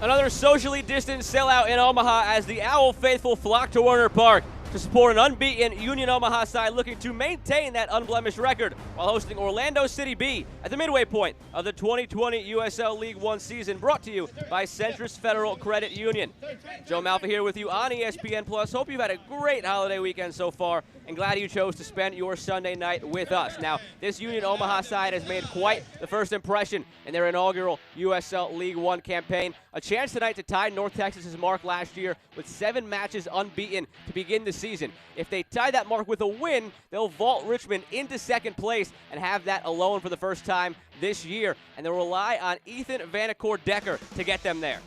Another socially distant sellout in Omaha as the Owl faithful flock to Werner Park to support an unbeaten Union Omaha side looking to maintain that unblemished record while hosting Orlando City B at the midway point of the 2020 USL League One season, brought to you by Centris Federal Credit Union. Joe Malfa here with you on ESPN Plus. Hope you've had a great holiday weekend so far, and glad you chose to spend your Sunday night with us. Now, this Union Omaha side has made quite the first impression in their inaugural USL League One campaign. A chance tonight to tie North Texas's mark last year with 7 matches unbeaten to begin the season. If they tie that mark with a win, they'll vault Richmond into second place and have that alone for the first time this year. And they'll rely on Ethan Vanacore-Decker to get them there.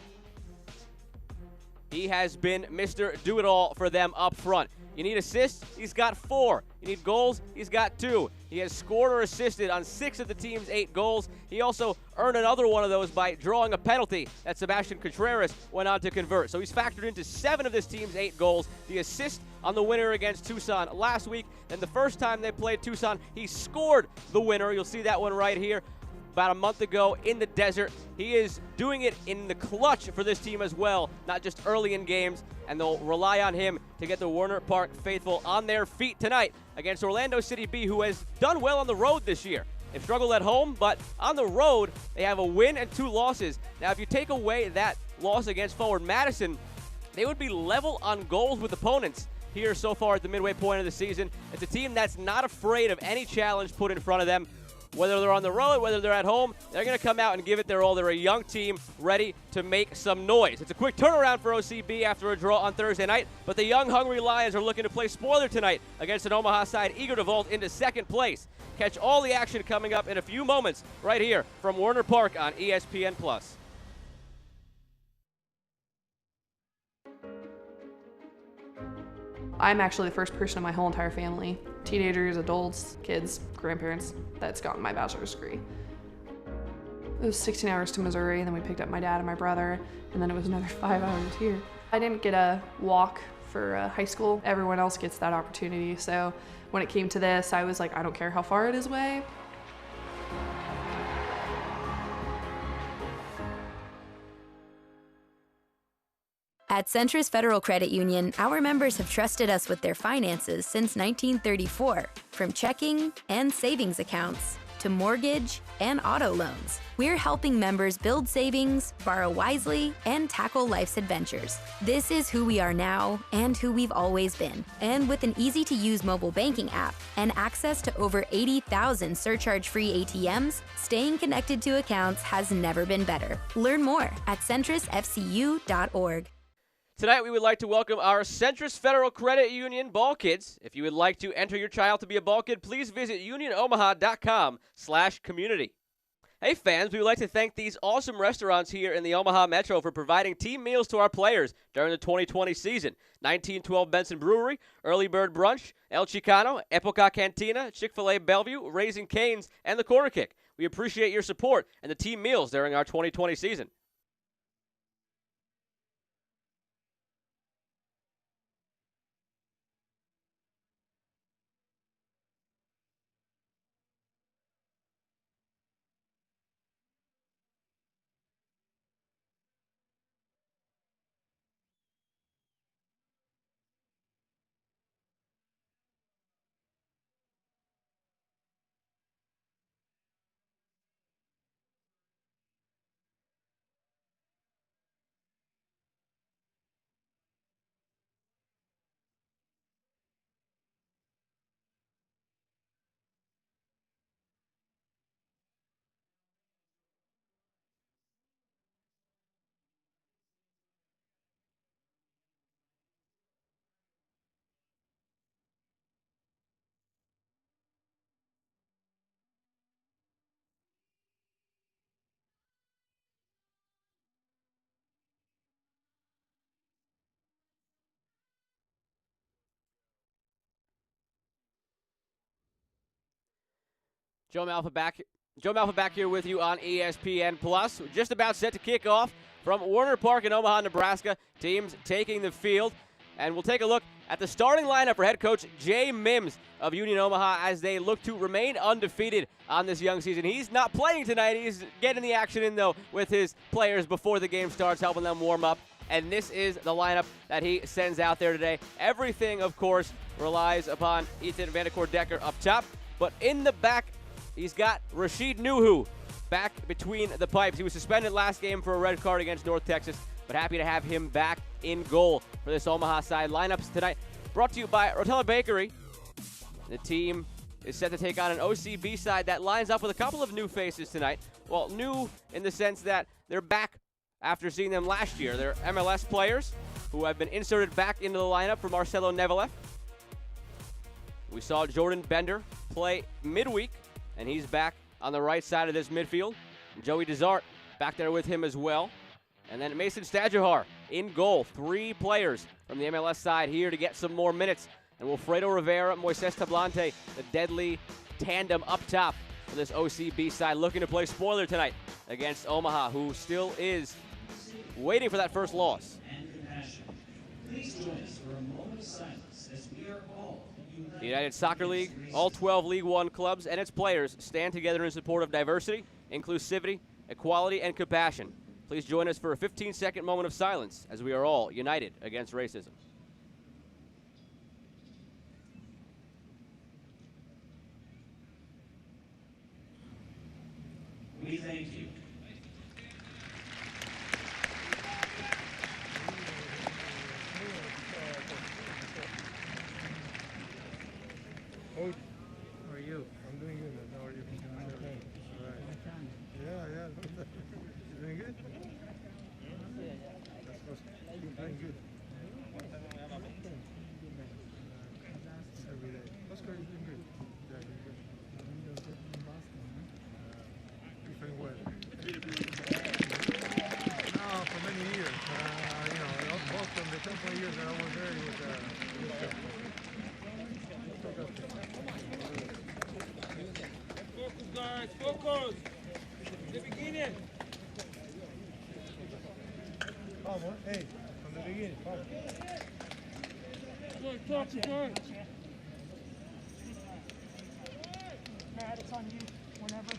He has been Mr. Do-It-All for them up front. You need assists? He's got 4. You need goals? He's got 2. He has scored or assisted on 6 of the team's 8 goals. He also earned another one of those by drawing a penalty that Sebastian Contreras went on to convert. So he's factored into 7 of this team's 8 goals. The assist on the winner against Tucson last week. Then the first time they played Tucson, he scored the winner. You'll see that one right here. About a month ago in the desert. He is doing it in the clutch for this team as well, not just early in games, and they'll rely on him to get the Werner Park faithful on their feet tonight against Orlando City B, who has done well on the road this year. They've struggled at home, but on the road, they have a win and 2 losses. Now, if you take away that loss against Forward Madison, they would be level on goals with opponents here so far at the midway point of the season. It's a team that's not afraid of any challenge put in front of them. Whether they're on the road, whether they're at home, they're going to come out and give it their all. They're a young team ready to make some noise. It's a quick turnaround for OCB after a draw on Thursday night, but the young, hungry Lions are looking to play spoiler tonight against an Omaha side eager to vault into second place. Catch all the action coming up in a few moments right here from Werner Park on ESPN+. I'm actually the first person in my whole entire family, teenagers, adults, kids, grandparents, that's gotten my bachelor's degree. It was 16 hours to Missouri, and then we picked up my dad and my brother, and then it was another 5 hours here. I didn't get a walk for high school. Everyone else gets that opportunity, so when it came to this, I was like, I don't care how far it is away. At Centris Federal Credit Union, our members have trusted us with their finances since 1934. From checking and savings accounts to mortgage and auto loans, we're helping members build savings, borrow wisely, and tackle life's adventures. This is who we are now and who we've always been. And with an easy-to-use mobile banking app and access to over 80,000 surcharge-free ATMs, staying connected to accounts has never been better. Learn more at centrisfcu.org. Tonight, we would like to welcome our Centris Federal Credit Union Ball Kids. If you would like to enter your child to be a Ball Kid, please visit unionomaha.com/community. Hey fans, we would like to thank these awesome restaurants here in the Omaha Metro for providing team meals to our players during the 2020 season. 1912 Benson Brewery, Early Bird Brunch, El Chicano, Epoca Cantina, Chick-fil-A Bellevue, Raising Cane's, and the Corner Kick. We appreciate your support and the team meals during our 2020 season. Joe Malfa back here with you on ESPN Plus. We're just about set to kick off from Werner Park in Omaha, Nebraska. Teams taking the field. And we'll take a look at the starting lineup for head coach Jay Mims of Union Omaha as they look to remain undefeated on this young season. He's not playing tonight. He's getting the action in, though, with his players before the game starts, helping them warm up. And this is the lineup that he sends out there today. Everything, of course, relies upon Ethan Vandercourt-Decker up top. But in the back, he's got Rashid Nuhu back between the pipes. He was suspended last game for a red card against North Texas, but happy to have him back in goal for this Omaha side. Lineups tonight brought to you by Rotella Bakery. The team is set to take on an OCB side that lines up with a couple of new faces tonight. Well, new in the sense that they're back after seeing them last year. They're MLS players who have been inserted back into the lineup for Marcelo Nevelef. We saw Jordan Bender play midweek, and he's back on the right side of this midfield. And Joey Desart back there with him as well. And then Mason Stajuhar in goal. 3 players from the MLS side here to get some more minutes. And Wilfredo Rivera, Moises Tablante, the deadly tandem up top for this OCB side, looking to play spoiler tonight against Omaha, who still is waiting for that first loss. Please join us for a moment of silence as we are all united. The United Soccer League, all 12 League One clubs and its players stand together in support of diversity, inclusivity, equality, and compassion. Please join us for a 15-second moment of silence as we are all united against racism. We thank you. How are you? I'm doing good. How are you? Okay. All right. Yeah. You doing good? That's awesome. You're doing good. Every day. Oscar, you're doing good. Yeah, you're good. You feeling well? No, for many years. Both from the 10 years that I was there, it was good. Focus, guys, focus. The beginning. Vamos, hey, from the beginning, vamos. Good, touch it, good. Matt, it's on you whenever.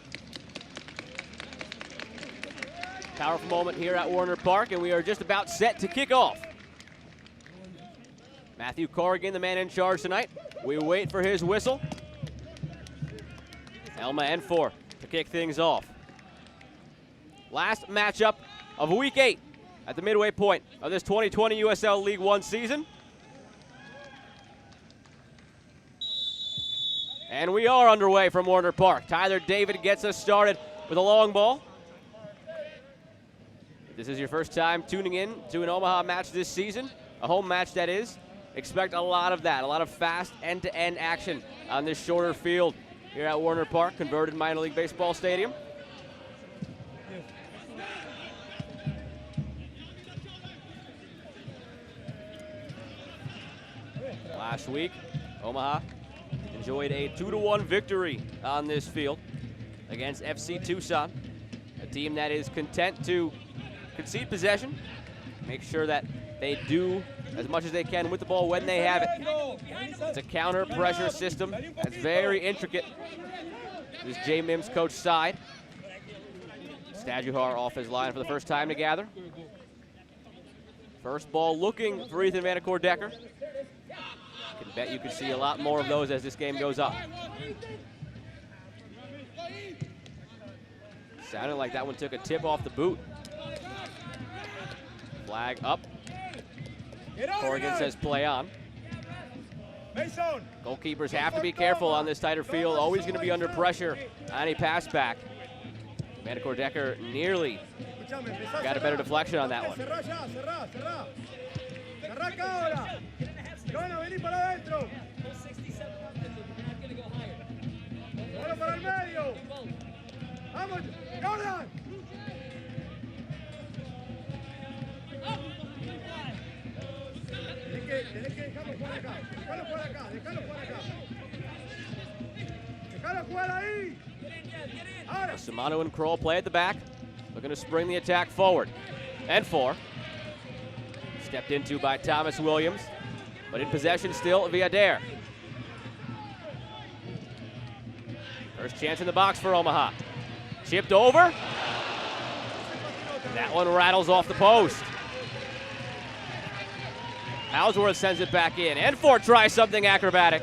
Powerful moment here at Warner Park, and we are just about set to kick off. Matthew Corrigan, the man in charge tonight. We wait for his whistle. Elma Enfor to kick things off. Last matchup of Week 8 at the midway point of this 2020 USL League One season. And we are underway from Warner Park. Tyler David gets us started with a long ball. If this is your first time tuning in to an Omaha match this season, a home match that is, expect a lot of that, a lot of fast end-to-end action on this shorter field here at Warner Park, converted minor league baseball stadium. Last week, Omaha enjoyed a 2-1 victory on this field against FC Tucson, a team that is content to concede possession, make sure that they do as much as they can with the ball when they have it. It's a counter pressure system that's very intricate. This is Jay Mims' coach side. Stajuhar off his line for the first time to gather. First ball looking for Ethan Vandercourt-Decker. I can bet you could see a lot more of those as this game goes up. Sounded like that one took a tip off the boot. Flag up. Corrigan says play on. Goalkeepers have to be careful on this tighter field. Always going to be under pressure on any pass back. Vandercourt-Decker nearly got a better deflection on that one. Samano and Kroll play at the back, looking to spring the attack forward. And 4. Stepped into by Thomas Williams. But in possession still, Villader. First chance in the box for Omaha. Chipped over. That one rattles off the post. Ellsworth sends it back in. Enfor tries something acrobatic.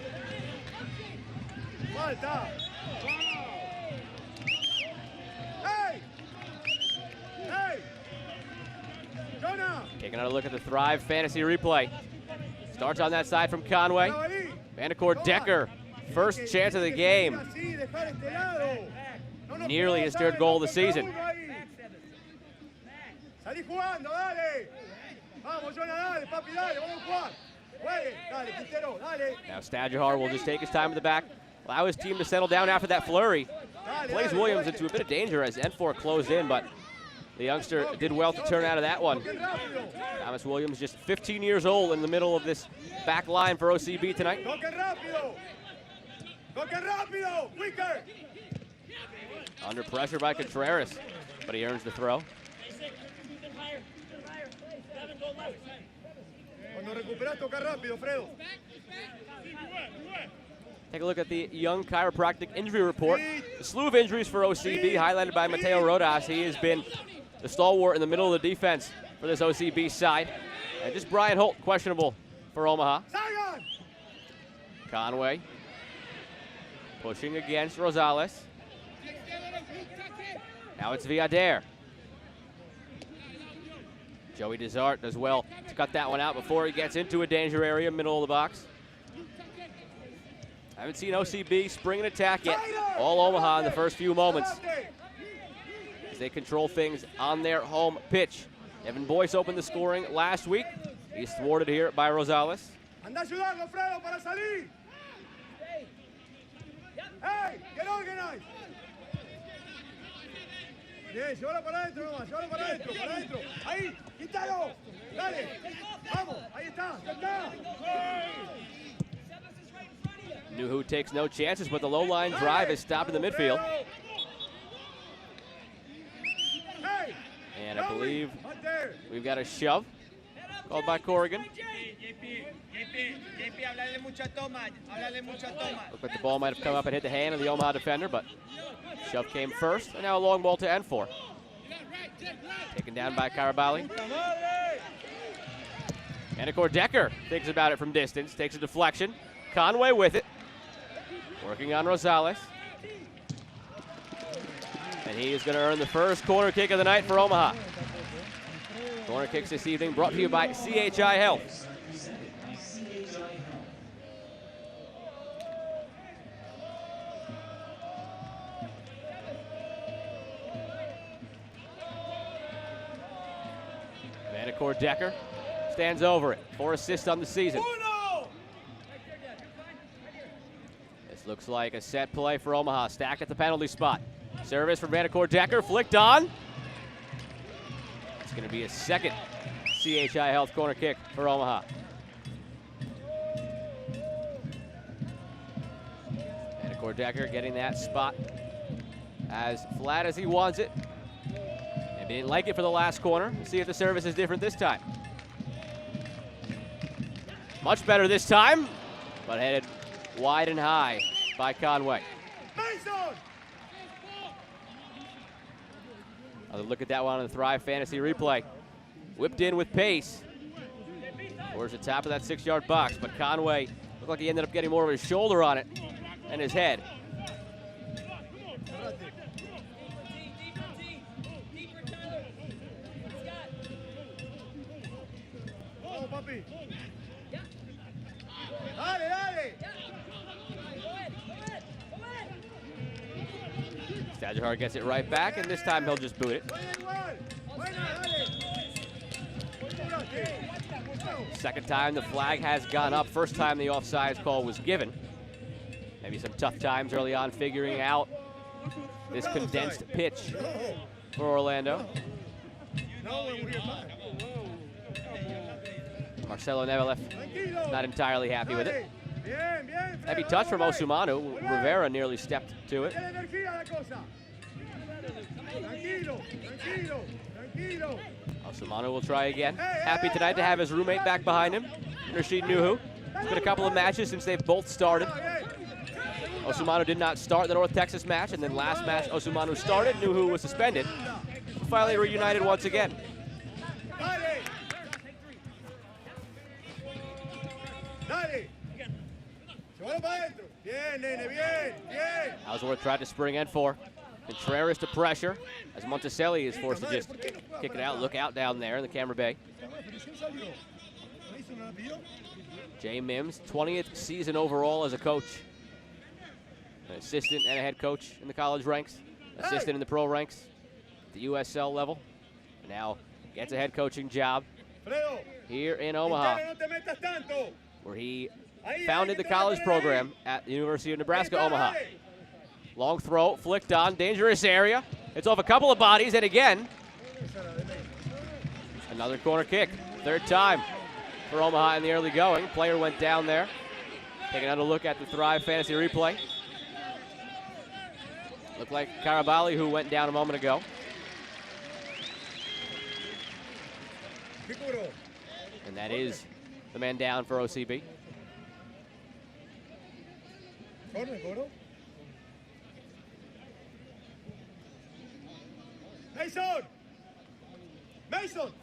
Taking another look at the Thrive Fantasy replay. Starts on that side from Conway. Vandercourt Decker, first chance of the game. Nearly his third goal of the season. Now Stadjahar will just take his time in the back, allow his team to settle down after that flurry. Plays Williams into a bit of danger as Enfor closed in, but the youngster did well to turn out of that one. Thomas Williams, just 15 years old, in the middle of this back line for OCB tonight. Under pressure by Contreras, but he earns the throw. Take a look at the young chiropractic injury report. A slew of injuries for OCB, highlighted by Mateo Rodas. He has been the stalwart in the middle of the defense for this OCB side. And just Brian Holt, questionable for Omaha. Conway pushing against Rosales. Now it's Villader. Joey Desart does well to cut that one out before he gets into a danger area, middle of the box. I haven't seen OCB spring an attack yet. All Omaha in the first few moments as they control things on their home pitch. Evan Boyce opened the scoring last week. He's thwarted here by Rosales. Hey, get organized. Bien, llévala para adentro nomás, llévala para adentro, para adentro. Ahí, quítalo. Dale, vamos, ahí está, ya está. Nuhu takes no chances, but the low line drive is stopped in the midfield. And I believe we've got a shove called by Corrigan. Looked like the ball might have come up and hit the hand of the Omaha defender, but shove came first, and now a long ball to Enfor. Taken down by Carabali. Vandercourt Decker thinks about it from distance, takes a deflection. Conway with it, working on Rosales. And he is going to earn the first corner kick of the night for Omaha. Corner kicks this evening brought to you by CHI Health. Vandercourt Decker stands over it. 4 assists on the season. This looks like a set play for Omaha. Stacked at the penalty spot. Service from Vandercourt Decker, flicked on. It's going to be a second CHI Health corner kick for Omaha. Vandercourt Decker getting that spot as flat as he wants it. And he didn't like it for the last corner. We'll see if the service is different this time. Much better this time, but headed wide and high by Conway. Another look at that one on the Thrive Fantasy replay. Whipped in with pace towards the top of that 6-yard box, but Conway looked like he ended up getting more of his shoulder on it and his head. Stadjahar gets it right back, and this time he'll just boot it. Second time the flag has gone up. First time the offsides call was given. Maybe some tough times early on figuring out this condensed pitch for Orlando. Marcelo Nevelef not entirely happy with it. Heavy touch from Osumanu. Rivera nearly stepped to it. Osumanu will try again. Happy tonight to have his roommate back behind him, Rashid Nuhu. It's been a couple of matches since they've both started. Osumanu did not start the North Texas match, and then last match Osumanu started, Nuhu was suspended. Finally reunited once again. Ellsworth tried to spring in for Contreras to pressure as Monticelli is forced to just kick it out. Look out down there in the camera bay. Jay Mims, 20th season overall as a coach. An assistant and a head coach in the college ranks. Assistant in the pro ranks at the USL level. And now gets a head coaching job here in Omaha, where he founded the college program at the University of Nebraska, Omaha. Long throw, flicked on, dangerous area. It's off a couple of bodies, and again, another corner kick. Third time for Omaha in the early going. Player went down there. Take another look at the Thrive Fantasy replay. Looked like Carabali, who went down a moment ago. And that is the man down for OCB. Mason!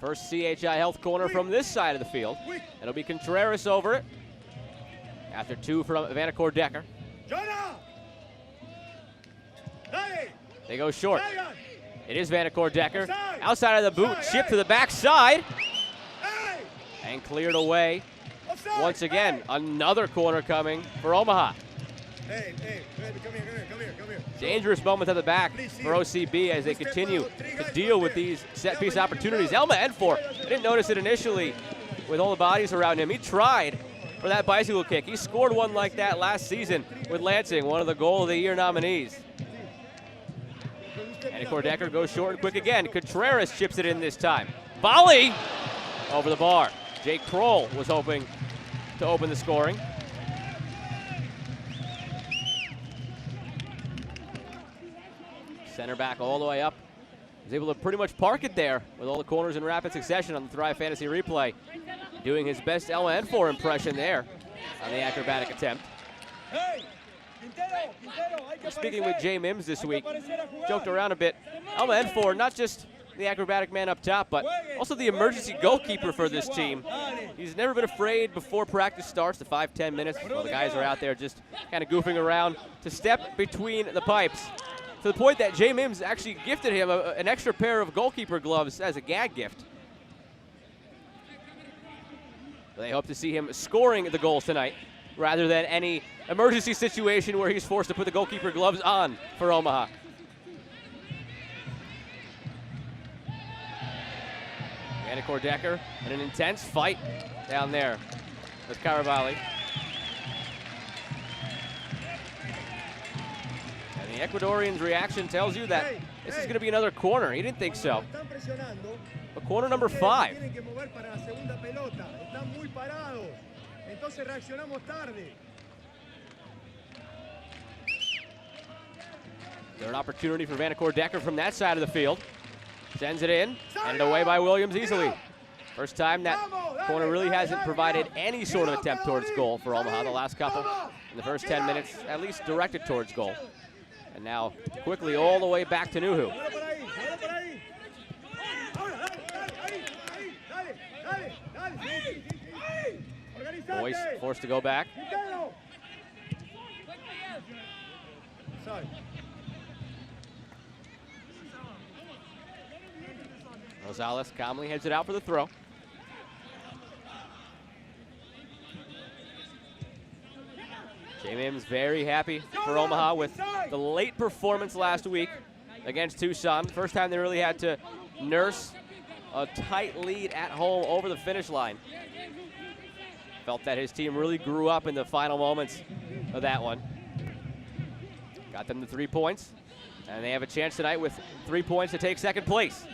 First CHI Health corner from this side of the field. It'll be Contreras over it. After two from Vanacore Decker. They go short. It is Vanacore Decker. Outside of the boot, chip to the backside. And cleared away. Once again, another corner coming for Omaha. Dangerous moment at the back for OCB as they continue to deal with these set-piece opportunities. Elma Enfor, I didn't notice it initially with all the bodies around him. He tried for that bicycle kick. He scored one like that last season with Lansing, one of the Goal of the Year nominees. And Decker goes short and quick again. Contreras chips it in this time. Volley over the bar. Jake Kroll was hoping to open the scoring. Center back all the way up. Was able to pretty much park it there with all the corners in rapid succession on the Thrive Fantasy replay. Doing his best Elma Enfor impression there on the acrobatic attempt. Speaking with Jay Mims this week, joked around a bit. Elma Enfor, not just the acrobatic man up top, but also the emergency goalkeeper for this team. He's never been afraid before practice starts, the 5-10 minutes, while the guys are out there just kind of goofing around, to step between the pipes. To the point that Jay Mims actually gifted him an extra pair of goalkeeper gloves as a gag gift. They hope to see him scoring the goals tonight, rather than any emergency situation where he's forced to put the goalkeeper gloves on for Omaha. Vanacore Decker in an intense fight down there with Carabali. And the Ecuadorian's reaction tells you that this is going to be another corner. He didn't think so. But corner number 5. Third opportunity for Vanacore Decker from that side of the field. Sends it in, handed away by Williams easily. First time that corner really hasn't provided any sort of attempt towards goal for Omaha. The last couple in the first 10 minutes, at least directed towards goal. And now quickly all the way back to Nuhu. Boyce forced to go back. Rosales calmly heads it out for the throw. Jay Mims very happy for Omaha with the late performance last week against Tucson. First time they really had to nurse a tight lead at home over the finish line. Felt that his team really grew up in the final moments of that one. Got them the 3 points, and they have a chance tonight with 3 points to take second place.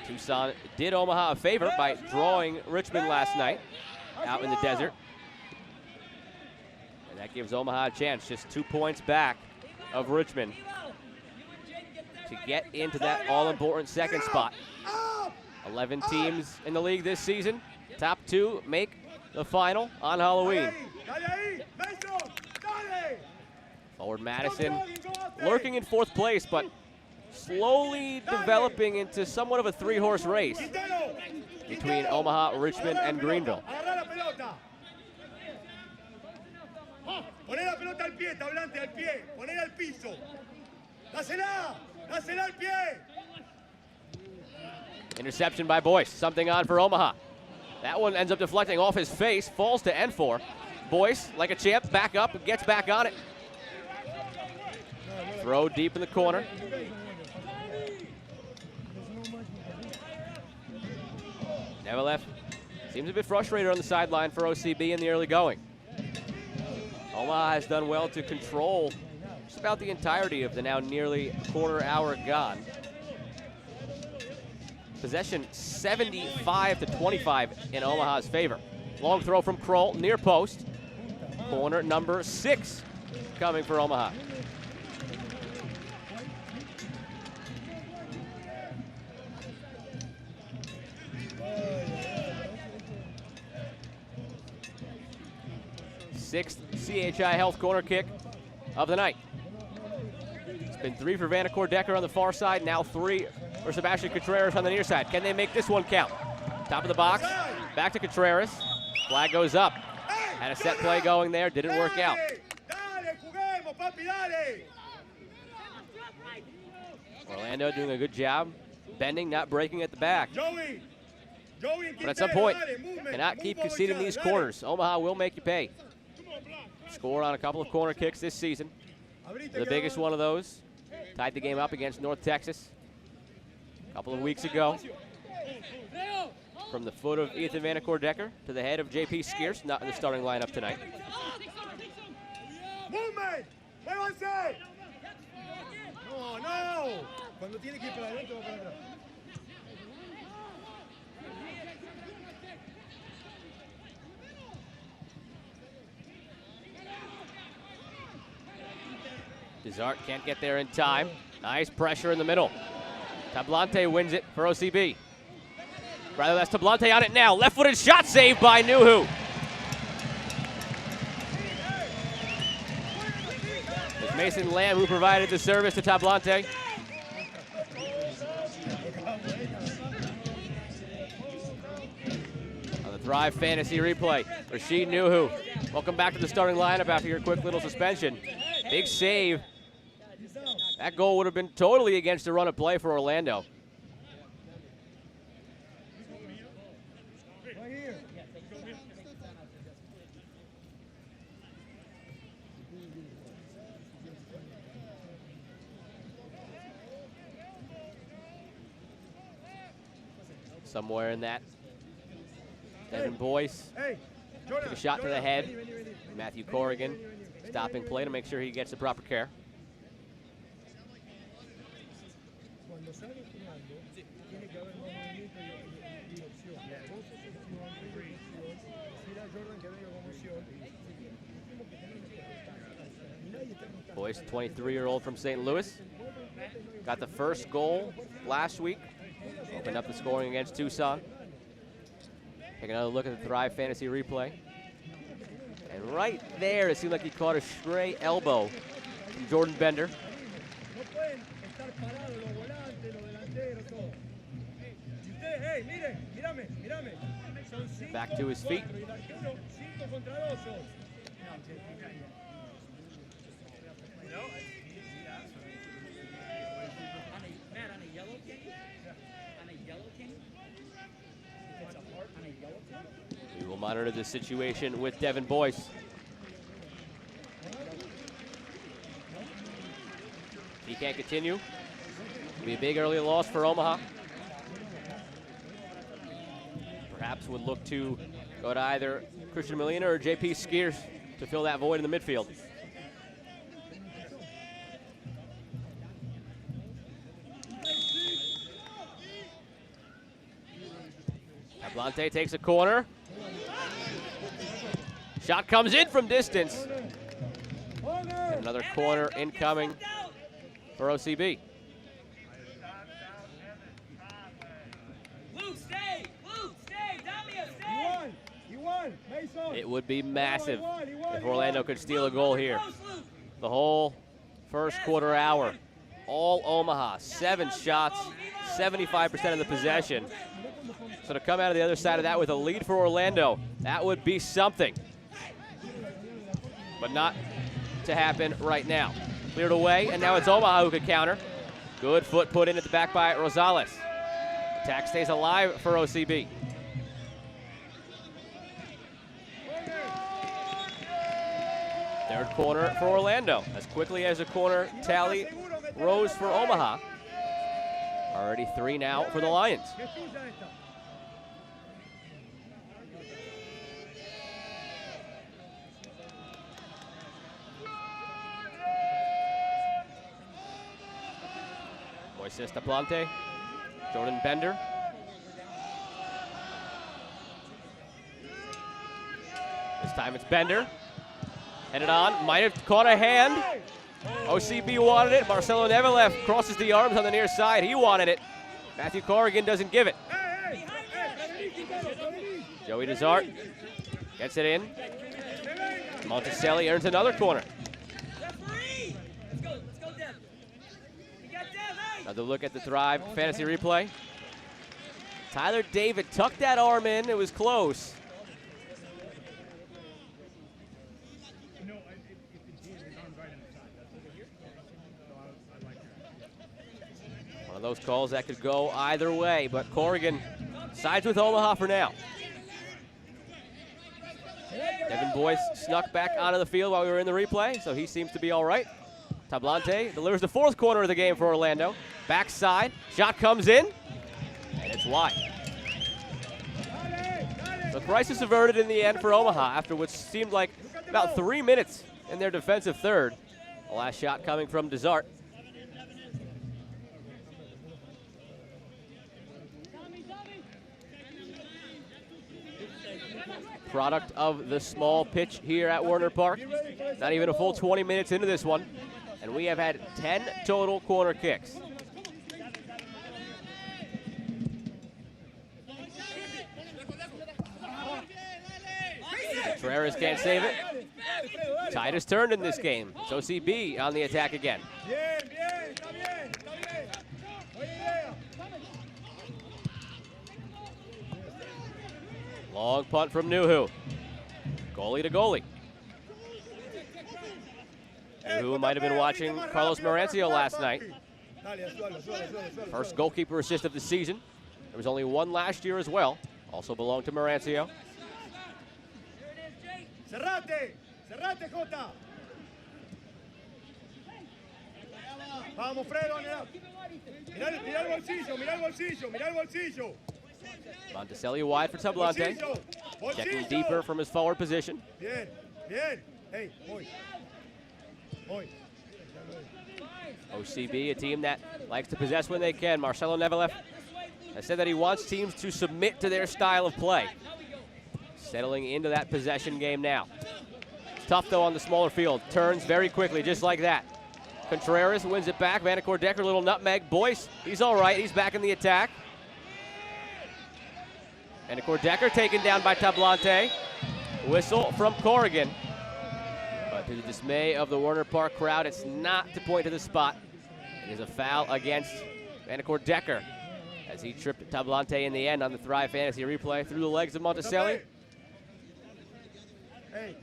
Tucson did Omaha a favor by drawing Richmond last night out in the desert. And that gives Omaha a chance, just 2 points back of Richmond to get into that all-important second spot. 11 teams in the league this season. Top 2 make the final on Halloween. Forward Madison lurking in 4th place, but slowly developing into somewhat of a 3-horse race between Omaha, Richmond, and Greenville. Poner la pelota al pie, tablante al pie, poner al piso. Dásela, dásela al pie. Interception by Boyce, something on for Omaha. That one ends up deflecting off his face, falls to N4. Boyce, like a champ, back up and gets back on it. Throw deep in the corner. Neverleff seems a bit frustrated on the sideline for OCB in the early going. Omaha has done well to control just about the entirety of the now nearly quarter hour gone. Possession 75-25 in Omaha's favor. Long throw from Kroll, near post. Corner number 6 coming for Omaha. Sixth CHI Health corner kick of the night. It's been 3 for Vanacore Decker on the far side, now 3 for Sebastian Contreras on the near side. Can they make this one count? Top of the box, back to Contreras. Flag goes up. Had a set play going there, didn't work out. Orlando doing a good job, bending, not breaking at the back. But at some point, cannot keep conceding these corners. Omaha will make you pay. Scored on a couple of corner kicks this season. The biggest one of those tied the game up against North Texas a couple of weeks ago. From the foot of Ethan Vanacore Decker to the head of JP Skierce, not in the starting lineup tonight. Movement! No, no! Cuando tiene que ir para adentro, para atrás. Desart can't get there in time. Nice pressure in the middle. Tablante wins it for OCB. Rather, that's Tablante on it now. Left-footed shot saved by Nuhu. It's Mason Lamb who provided the service to Tablante. On the Thrive Fantasy replay, Rashid Nuhu. Welcome back to the starting lineup after your quick little suspension. Big save. That goal would have been totally against the run of play for Orlando. Somewhere in that, Devin Boyce took a shot to the head. Matthew Corrigan stopping play to make sure he gets the proper care. Boyce, 23-year-old from St. Louis, got the first goal last week. Opened up the scoring against Tucson. Take another look at the Thrive Fantasy replay. And right there, it seemed like he caught a stray elbow from Jordan Bender. Back to his feet. We will monitor the situation with Devin Boyce. He can't continue. It'll be a big early loss for Omaha. Perhaps would look to go to either Christian Molina or JP Skierce to fill that void in the midfield. Tablante takes a corner. Shot comes in from distance. And another corner incoming for OCB. It would be massive if Orlando could steal a goal here. The whole first quarter hour, all Omaha, 7 shots, 75% of the possession. So to come out of the other side of that with a lead for Orlando, that would be something. But not to happen right now. Cleared away, and now it's Omaha who could counter. Good foot put in at the back by Rosales. Attack stays alive for OCB. Third corner for Orlando. As quickly as a corner tally rose for Omaha. Already 3 now for the Lions. Moises Tablante, Jordan Bender. This time it's Bender. Headed on, might have caught a hand. OCB wanted it. Marcelo Nevilev crosses the arms on the near side. He wanted it. Matthew Corrigan doesn't give it. Joey Desart gets it in. Monticelli earns another corner. Another look at the Thrive fantasy replay. Tyler David tucked that arm in. It was close. One of those calls that could go either way, but Corrigan sides with Omaha for now. Devin Boyce snuck back onto the field while we were in the replay, so he seems to be all right. Tablante delivers the 4th corner of the game for Orlando. Backside, shot comes in, and it's wide. The crisis averted in the end for Omaha after what seemed like about 3 minutes in their defensive third. The last shot coming from Desart. Product of the small pitch here at Werner Park. Not even a full 20 minutes into this one. And we have had 10 total corner kicks. Contreras can't save it. Tide has turned in this game. It's OCB on the attack again. Long punt from Nuhu. Goalie to goalie. Nuhu might have been watching Carlos Merancio last night. First goalkeeper assist of the season. There was only 1 last year as well. Also belonged to Merancio. Cerrate, cerrate, Jota. Vamos, Fredo, mirá el bolsillo, mirá el bolsillo, mirá el bolsillo. Monticelli wide for Tablante. Checking deeper from his forward position. Bien, bien. Hey, voy. OCB, a team that likes to possess when they can. Marcelo Nevilev has said that he wants teams to submit to their style of play. Settling into that possession game now. It's tough, though, on the smaller field. Turns very quickly, just like that. Contreras wins it back. Vanacore Decker, little nutmeg. Boyce, he's all right. He's back in the attack. Vanacore Decker taken down by Tablante. Whistle from Corrigan. But to the dismay of the Werner Park crowd, it's not to point to the spot. It is a foul against Vanacore Decker as he tripped Tablante in the end on the Thrive Fantasy replay through the legs of Monticelli. And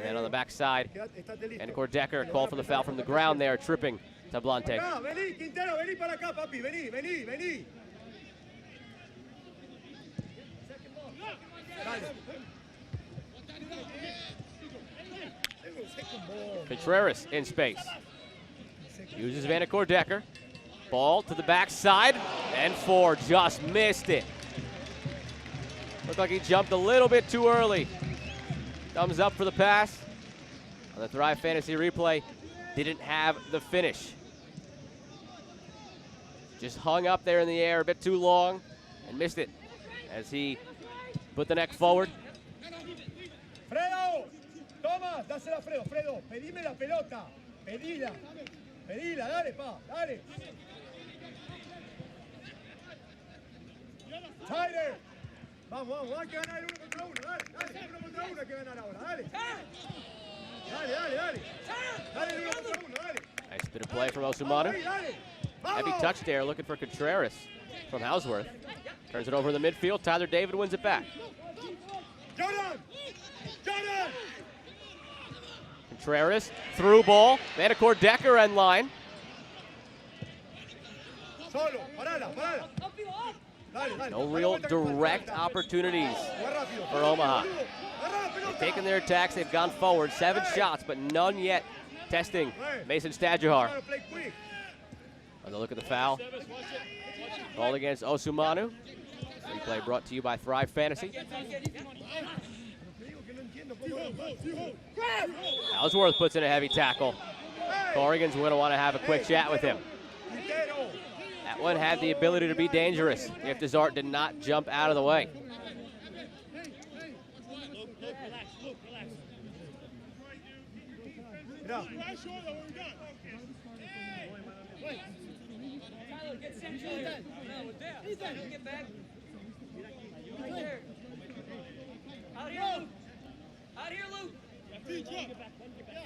then on the backside, Vanacore Decker called for the foul from the ground there, tripping Tablante. Vení, Quintero, vení para acá, papi, vení, vení, vení. Contreras in space. Uses Vanacore Decker. Ball to the backside, and Ford just missed it. Looked like he jumped a little bit too early. Thumbs up for the pass. On the Thrive Fantasy replay, didn't have the finish. Just hung up there in the air a bit too long and missed it as he put the neck forward. Fredo, toma, dásela a Fredo, Fredo, pedime la pelota, pedila, pedila, dale, pa, dale. Tyler, Vamos, vamos, hay que ganar el 1 contra 1, dale, dale, 1 contra 1 hay que ganar ahora, dale. Dale, dale, dale. Dale el 1 contra 1, dale. Nice bit of play from Osumanu. Heavy touch there, looking for Contreras from Houseworth. Turns it over in the midfield. Tyler David wins it back. Jordan! Jordan! Contreras, through ball. Vanacore Decker end line. Solo, parala, parala. Dale, dale. No real direct opportunities for Omaha. They've taken their attacks, they've gone forward. 7 shots, but none yet testing Mason Stadjahar. Another look at the foul. Ball against Osumanu. Replay brought to you by Thrive Fantasy. Ellsworth puts in a heavy tackle. Corrigan's going to want to have a quick chat with him. That one had the ability to be dangerous if Desart did not jump out of the way.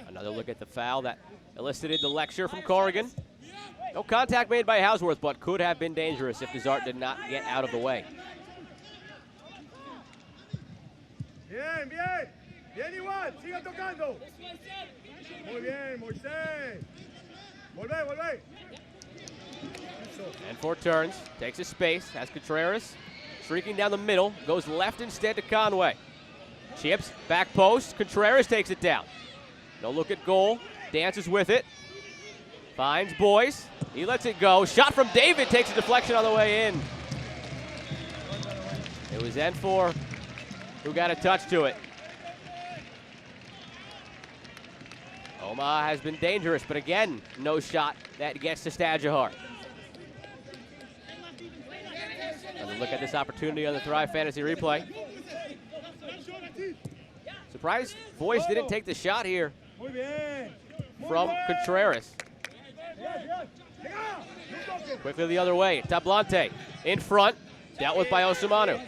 Another look at the foul that elicited the lecture from Corrigan. No contact made by Houseworth, but could have been dangerous if Desart did not get out of the way. Bien, bien. Bien igual, siga tocando. Muy bien, Moisés. Volvé, volvé. And for turns, takes his space, has Contreras streaking down the middle, goes left instead to Conway. Chips, back post, Contreras takes it down. No look at goal, dances with it. Finds Boyce, he lets it go. Shot from David, takes a deflection on the way in. It was N4 who got a touch to it. Omaha has been dangerous, but again, no shot that gets to Stadjahar. Another look at this opportunity on the Thrive Fantasy replay. Surprised Boyce didn't take the shot here from Contreras. Quickly the other way, Tablante in front, dealt with by Osumanu.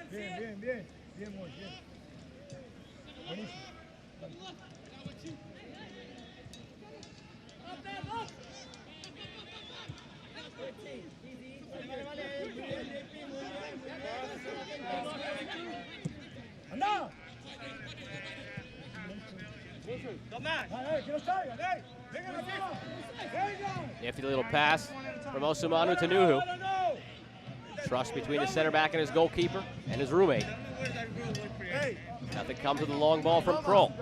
Bien, bien, bien, muy bien. Buenísimo. ¡Anda! Nifty little pass from Osumanu to Nuhu. Trust between the center back and his goalkeeper and his roommate. Nothing comes with the long ball from Kroll.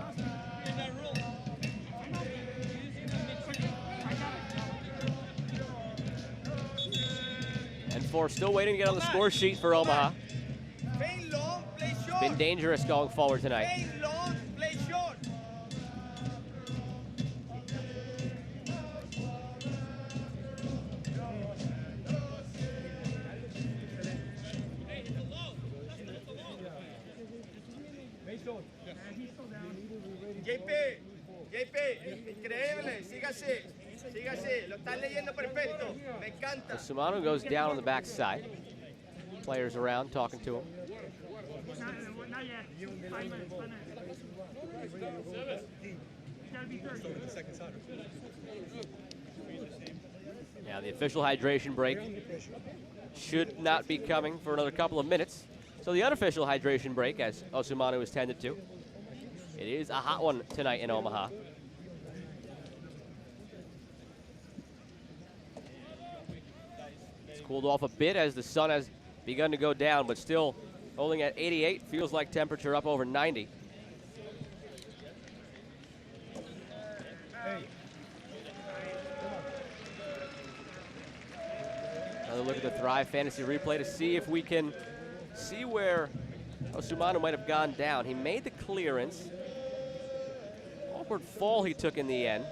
And four still waiting to get on the score sheet for Omaha. It's been dangerous going forward tonight. JP, increíble, sígase, sígase, lo están leyendo perfecto, me encanta. Osumanu goes down on the backside. Players around talking to him. Not yet. 5 minutes, 5 minutes. Gotta be 30. Now the official hydration break should not be coming for another couple of minutes. So the unofficial hydration break, as Osumanu is tended to. It is a hot one tonight in Omaha. It's cooled off a bit as the sun has begun to go down, but still holding at 88. Feels like temperature up over 90. Another look at the Thrive Fantasy replay to see if we can see where Osumanu might have gone down. He made the clearance. Awkward fall he took in the end.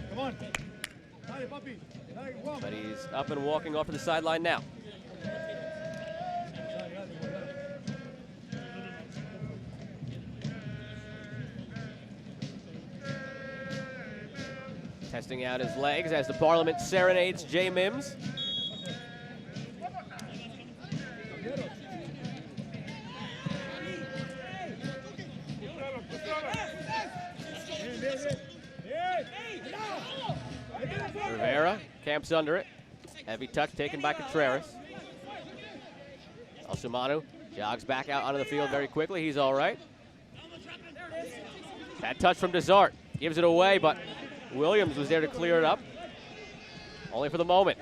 Come on. But he's up and walking off to the sideline now. Testing out his legs as the Parliament serenades Jay Mims. Rivera camps under it. Heavy touch taken by Contreras. Alsumanu jogs back out onto the field very quickly. He's all right. That touch from Desart gives it away, but Williams was there to clear it up. Only for the moment.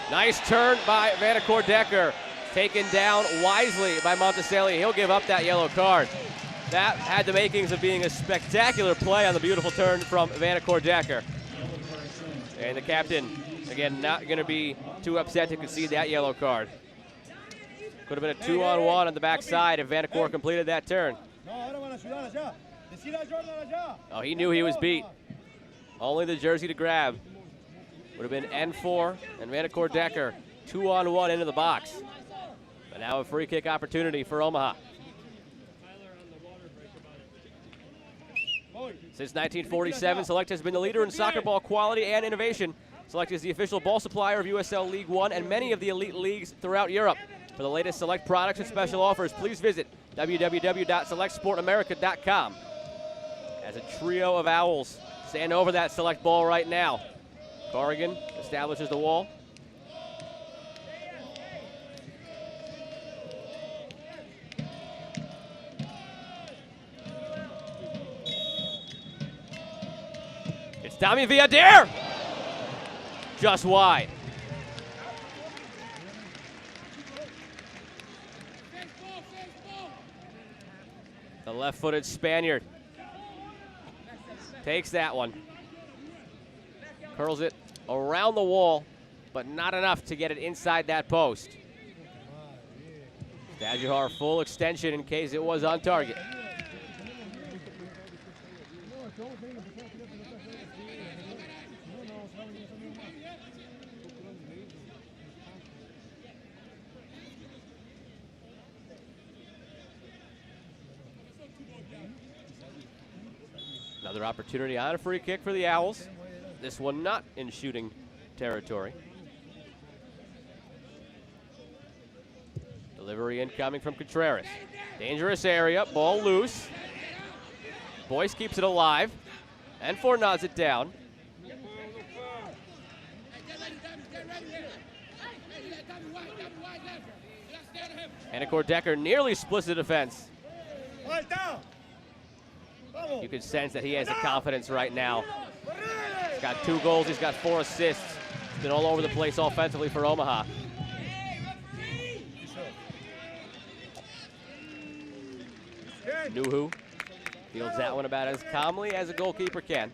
Nice turn by Vanacore Decker. Taken down wisely by Monticelli. He'll give up that yellow card. That had the makings of being a spectacular play on the beautiful turn from Vanacore Decker. And the captain, again, not going to be too upset to concede that yellow card. Could have been a 2-on-1 on the backside if Vanacore completed that turn. Oh, he knew he was beat. Only the jersey to grab. Would have been N4 and Vanacore Decker 2-on-1 into the box. But now a free kick opportunity for Omaha. Since 1947, Select has been the leader in soccer ball quality and innovation. Select is the official ball supplier of USL League One and many of the elite leagues throughout Europe. For the latest Select products and special offers, please visit www.selectsportamerica.com. As a trio of Owls stand over that Select ball right now. Corrigan establishes the wall. It's Dami Villader! Just wide. The left-footed Spaniard takes that one. Curls it around the wall, but not enough to get it inside that post. Stajuhar full extension in case it was on target. Another opportunity on a free kick for the Owls. This one not in shooting territory. Delivery incoming from Contreras. Dangerous area, ball loose. Boyce keeps it alive. N4 nods it down. Vanacore Decker nearly splits the defense. You can sense that he has the confidence right now. He's got 2 goals, he's got 4 assists. He's been all over the place offensively for Omaha. Nuhu fields that one about as calmly as a goalkeeper can.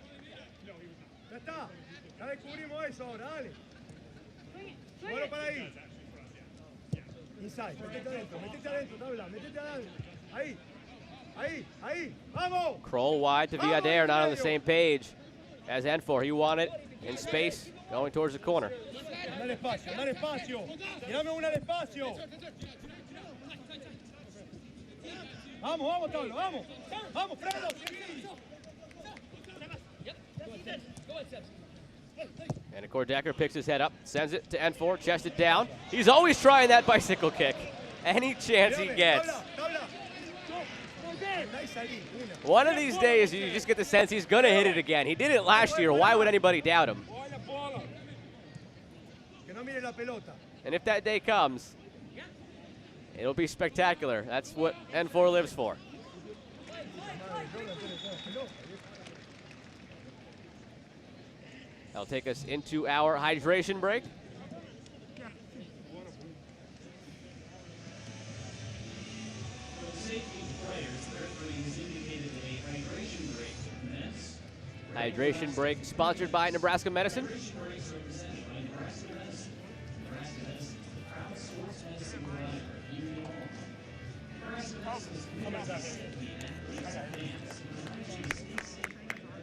Inside, métete adentro, tabla, métete adentro. Ahí, ahí, ahí, vamos! Kroll wide to Villader, not on the same page as N4. He wanted in space, going towards the corner. Andale espacio, tirame una despacio. Vamos, vamos, tabla, vamos. Vamos, Fredo. Vanacore Decker picks his head up, sends it to N4, chested down. He's always trying that bicycle kick. Any chance he gets. One of these days, you just get the sense he's going to hit it again. He did it last year. Why would anybody doubt him? And if that day comes, it'll be spectacular. That's what N4 lives for. That'll take us into our hydration break. Hydration break sponsored by Nebraska Medicine.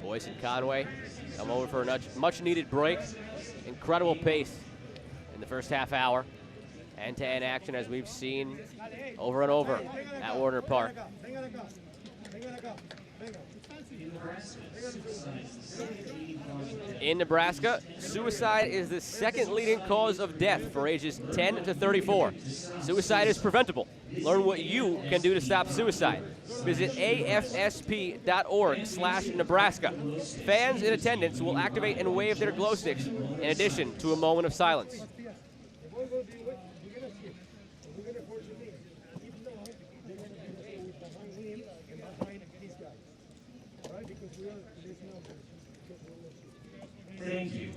Boyce and Conway come over for a much needed break. Incredible pace in the first half hour. End-to-end action as we've seen over and over at Warner Park. In Nebraska, 6 sides, 80,000 In Nebraska, suicide is the second leading cause of death for ages 10 to 34. Suicide is preventable. Learn what you can do to stop suicide. Visit afsp.org/Nebraska. Fans in attendance will activate and wave their glow sticks in addition to a moment of silence. Thank you.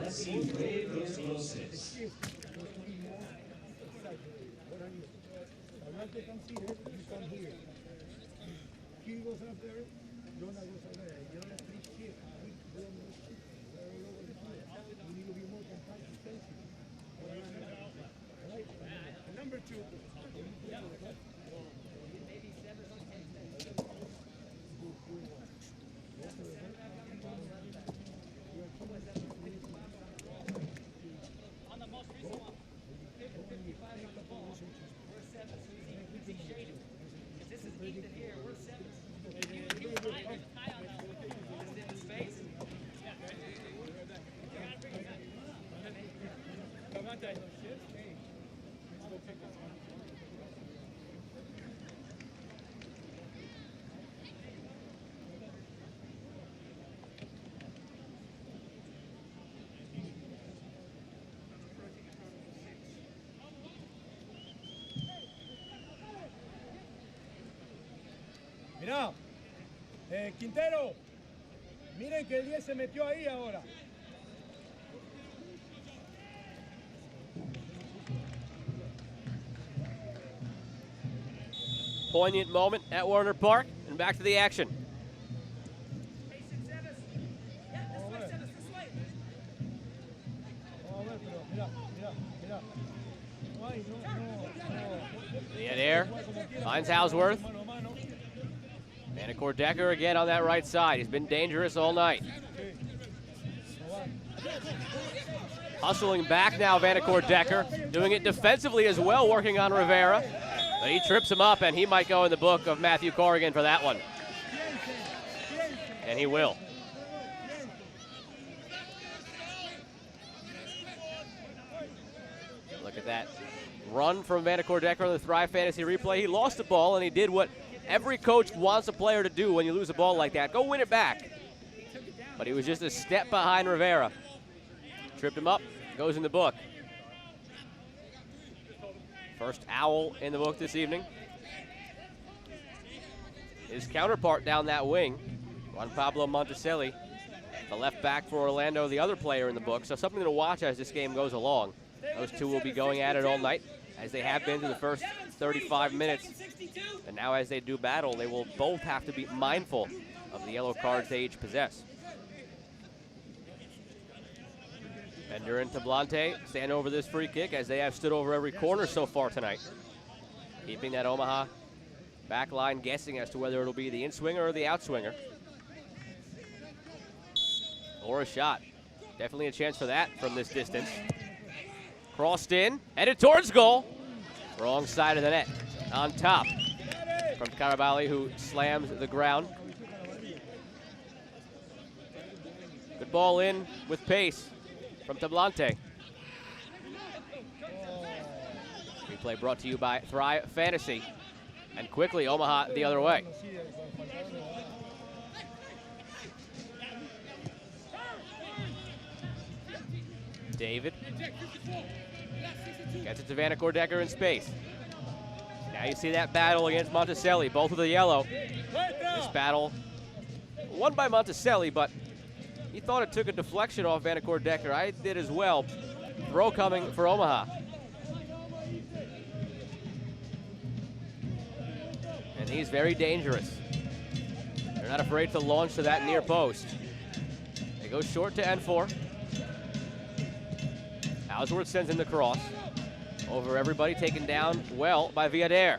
Let's see you wave those glow sticks. Number 2. Mirá, Quintero, miren que el 10 se metió ahí ahora. Poignant moment at Warner Park, and back to the action. Viadair finds Hausworth. Vanacore Decker again on that right side. He's been dangerous all night. Hustling back now, Vanacore Decker. Doing it defensively as well, working on Rivera. But he trips him up, and he might go in the book of Matthew Corrigan for that one. And he will. Look at that run from Vanacore Decker on the Thrive Fantasy replay. He lost the ball, and he did what every coach wants a player to do when you lose a ball like that. Go win it back. But he was just a step behind Rivera. Tripped him up, goes in the book. First owl in the book this evening. His counterpart down that wing, Juan Pablo Monticelli, the left back for Orlando, the other player in the book. So something to watch as this game goes along. Those two will be going at it all night, as they have been through the first 35 minutes. And now as they do battle, they will both have to be mindful of the yellow cards they each possess. Bender and Tablante stand over this free kick, as they have stood over every corner so far tonight. Keeping that Omaha back line guessing as to whether it'll be the in-swinger or the out-swinger. Or a shot. Definitely a chance for that from this distance. Crossed in, headed towards goal. Wrong side of the net. On top from Carabali, who slams the ground. Good ball in with pace from Tablante. Replay brought to you by Thrive Fantasy. And quickly, Omaha the other way. David gets it to Vanacore Decker in space. Now you see that battle against Monticelli, both with the yellow. This battle won by Monticelli, but he thought it took a deflection off Vanacore Decker. I did as well. Throw coming for Omaha. And he's very dangerous. They're not afraid to launch to that near post. They go short to N4. Hausworth sends in the cross. Over everybody, taken down well by Viadair.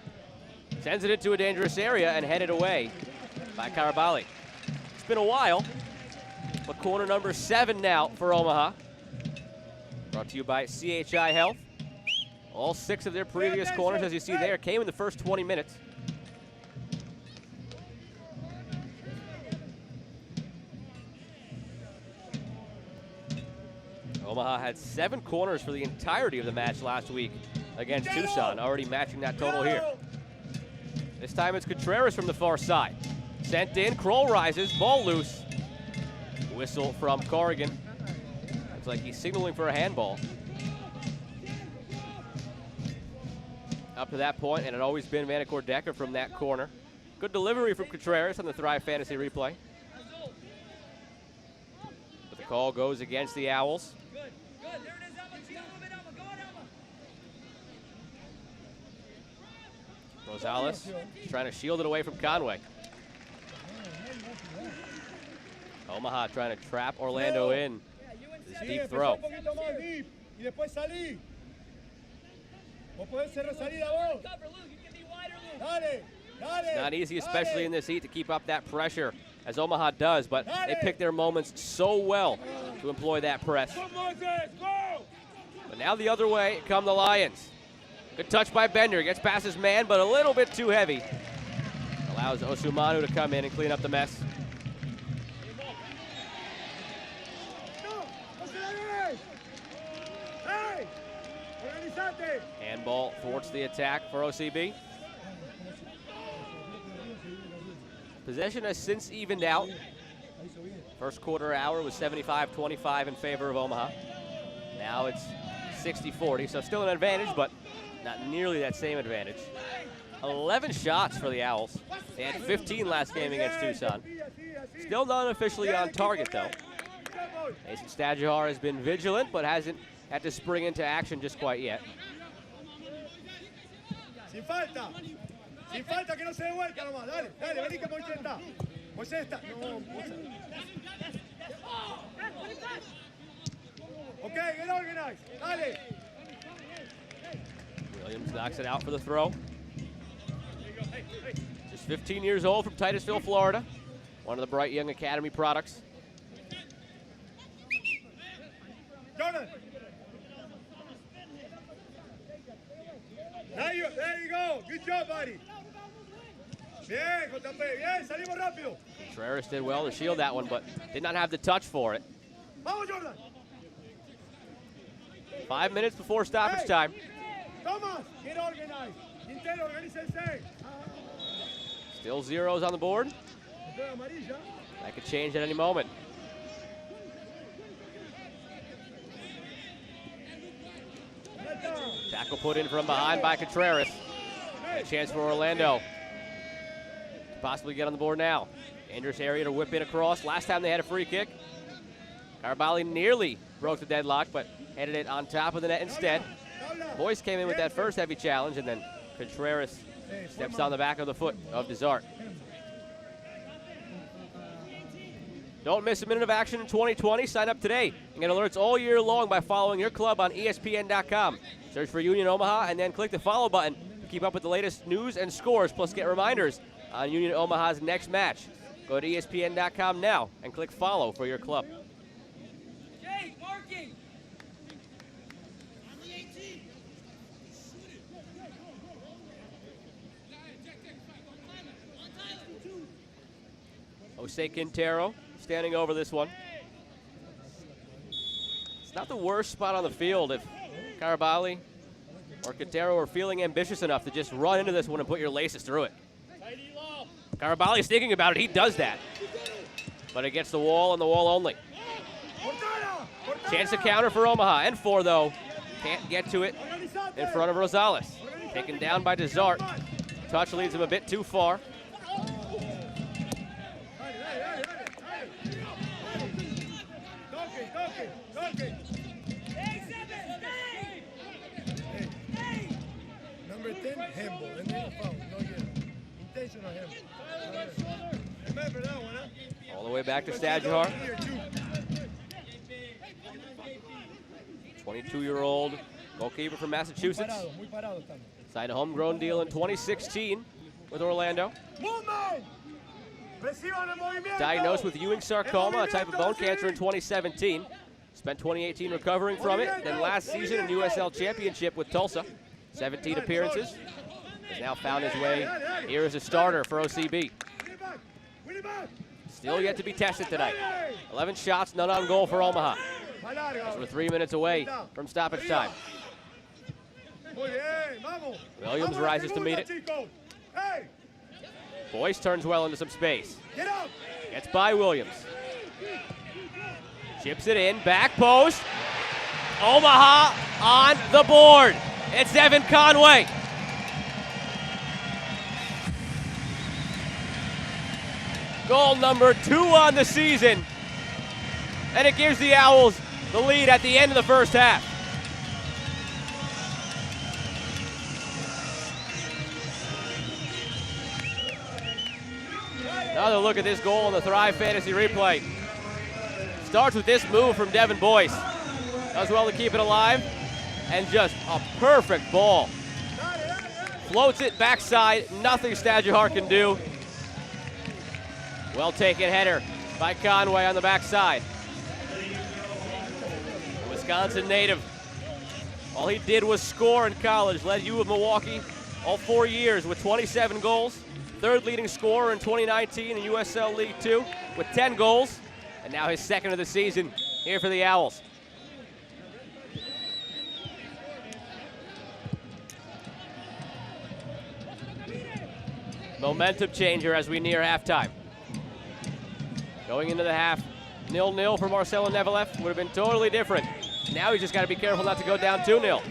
Sends it into a dangerous area and headed away by Carabali. It's been a while, but corner number 7 now for Omaha. Brought to you by CHI Health. All 6 of their previous corners, as you see there, came in the first 20 minutes. Omaha had 7 corners for the entirety of the match last week against Tucson, already matching that total here. This time it's Contreras from the far side. Sent in, Kroll rises, ball loose. Whistle from Corrigan. Looks like he's signaling for a handball. Up to that point, and it had always been Vanacore Decker from that corner. Good delivery from Contreras on the Thrive Fantasy replay. But the call goes against the Owls. Rosales trying to shield it away from Conway. Omaha trying to trap Orlando in. This deep throw. It's not easy, especially in this heat, to keep up that pressure, as Omaha does, but they pick their moments so well to employ that press. But now the other way come the Lions. Good touch by Bender, gets past his man, but a little bit too heavy. Allows Osumanu to come in and clean up the mess. Handball thwarts the attack for OCB. Possession has since evened out. First quarter hour was 75-25 in favor of Omaha. Now it's 60-40, so still an advantage, but not nearly that same advantage. 11 shots for the Owls. They had 15 last game against Tucson. Still not officially on target, though. Mason Stadjahar has been vigilant, but hasn't had to spring into action just quite yet. Sin falta. Sin falta, que no se dé vuelta nomás. Dale, dale, vení que Moisés está. Moisés está. No, Moisés. Okay, get organized. Dale. Williams knocks it out for the throw. Just 15 years old from Titusville, Florida. One of the Bright Young Academy products. Jordan. There you go. Good job, buddy. Bien, JP. Bien, salimos rápido. Contreras did well to shield that one, but did not have the touch for it. Vamos, Jordan. 5 minutes before stoppage time. Thomas, get organized. Quintero, organícense. Still zeros on the board. That could change at any moment. Tackle put in from behind by Contreras. A chance for Orlando to possibly get on the board now. Dangerous area to whip in across. Last time they had a free kick, Carabali nearly broke the deadlock, but headed it on top of the net instead. Boyce came in with that first heavy challenge, and then Contreras steps on the back of the foot of Desart. Don't miss a minute of action in 2020. Sign up today and get alerts all year long by following your club on ESPN.com. Search for Union Omaha and then click the follow button to keep up with the latest news and scores, plus get reminders on Union Omaha's next match. Go to ESPN.com now and click follow for your club. Jake, marking. Jose Quintero standing over this one. It's not the worst spot on the field if Carabali or Quintero are feeling ambitious enough to just run into this one and put your laces through it. Carabali's thinking about it. He does that. But it gets the wall and the wall only. Chance to counter for Omaha. And 4, though. Can't get to it in front of Rosales. Taken down by Desart. Touch leads him a bit too far. Number 10, handball. And then a foul. No yellow. Intentional handball. Remember that one, huh? All the way back to Stadjahar. 22-year-old goalkeeper from Massachusetts. Signed a homegrown deal in 2016 with Orlando. Diagnosed with Ewing sarcoma, a type of bone cancer, in 2017. Spent 2018 recovering from it. Then last season in USL Championship with Tulsa. 17 appearances. Has now found his way here as a starter for OCB. Still yet to be tested tonight. 11 shots, none on goal for Omaha. larga. As we're 3 minutes away from stoppage time. Muy bien, vamos. Williams Vamos, la rises to segunda, meet it. chicos. Hey, Boyce turns well into some space. get up. Gets by Williams. Chips it in, back post. Omaha on the board. It's Evan Conway. Goal number 2 on the season. And it gives the Owls the lead at the end of the first half. Another look at this goal in the Thrive Fantasy replay. Starts with this move from Devin Boyce. Does well to keep it alive. And just a perfect ball. Floats it backside. Nothing Stajuhar can do. Well taken header by Conway on the backside. The Wisconsin native. All he did was score in college. Led U of Milwaukee all 4 years with 27 goals. Third leading scorer in 2019 in USL League 2 with 10 goals. And now his second of the season here for the Owls. Momentum changer as we near halftime. Going into the half, 0-0 for Marcelo Nevilev would have been totally different. Now he's just got to be careful not to go down 2-0.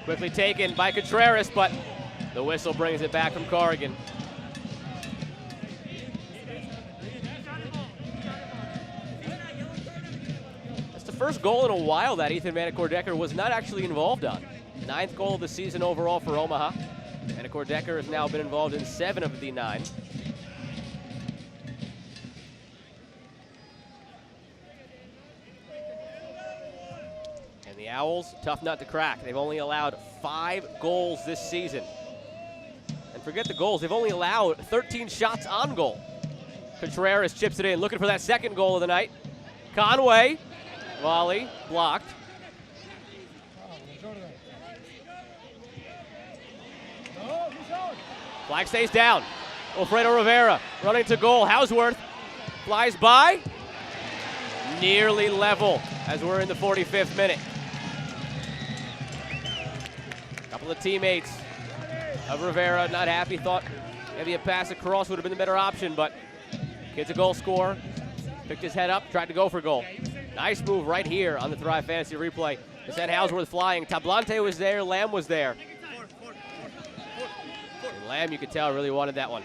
Quickly taken by Contreras, but the whistle brings it back from Corrigan. That's the first goal in a while that Ethan Manicourt-Decker was not actually involved on. 9th goal of the season overall for Omaha. Manicourt-Decker has now been involved in 7 of the 9. The Owls, tough nut to crack. They've only allowed 5 goals this season. And forget the goals, they've only allowed 13 shots on goal. Contreras chips it in, looking for that second goal of the night. Conway, volley, blocked. Flag stays down. Wilfredo Rivera running to goal. Hausworth flies by. Nearly level as we're in the 45th minute. Couple of teammates of Rivera not happy, thought maybe a pass across would have been the better option, but kid's a goal scorer. Picked his head up, tried to go for goal. Nice move right here on the Thrive Fantasy replay. They sent Hausworth flying. Tablante was there, Lamb was there. And Lamb, you could tell, really wanted that one.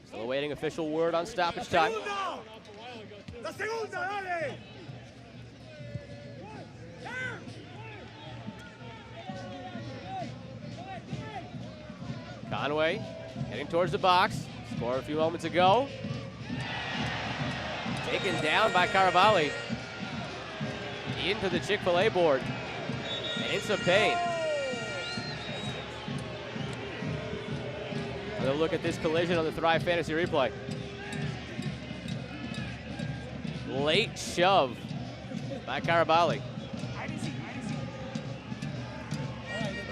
Still awaiting official word on stoppage time. La segunda, dale. Conway heading towards the box. Scored a few moments ago. Taken down by Caravali. Into the Chick-fil-A board. And in some pain. Another look at this collision on the Thrive Fantasy replay. Late shove by Caravali.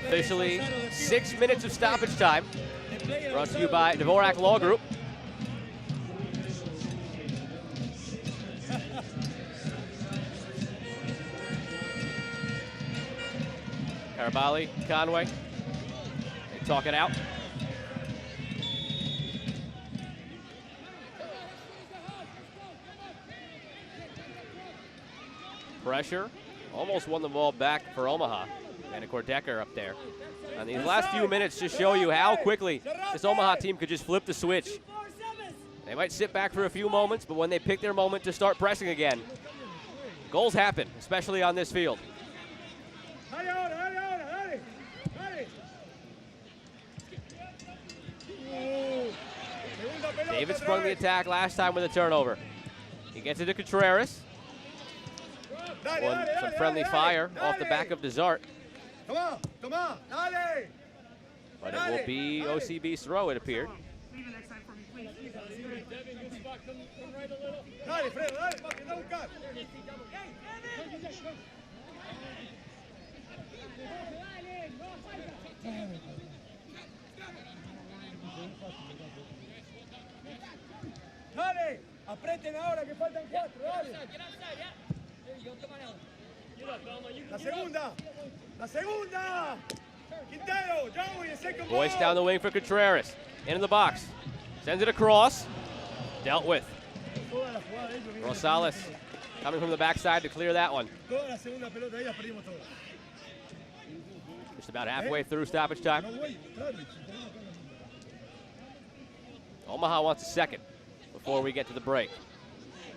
Officially 6 minutes of stoppage time. Brought to you by Dvorak Law Group. Caravali, Conway, they talk it out. Pressure, almost won the ball back for Omaha. Manicourt-Decker up there. And these last few minutes just show you how quickly this Omaha team could just flip the switch. They might sit back for a few moments, but when they pick their moment to start pressing again, goals happen, especially on this field. David sprung the attack last time with a turnover. He gets it to Contreras. Some friendly fire off the back of Desart. But it will be OCB's throw, it appeared. Dale, Fredo, dale, papi, anda a buscar. Dale, aprieten ahora que faltan 4, dale. La segunda, la segunda. Quintero, Joey, the second ball. Boyce down the wing for Contreras. In the box. Sends it across. Dealt with. Rosales coming from the backside to clear that one. Toda la segunda pelota ahí la perdimos toda. Just about halfway through stoppage time. Omaha wants a second before we get to the break.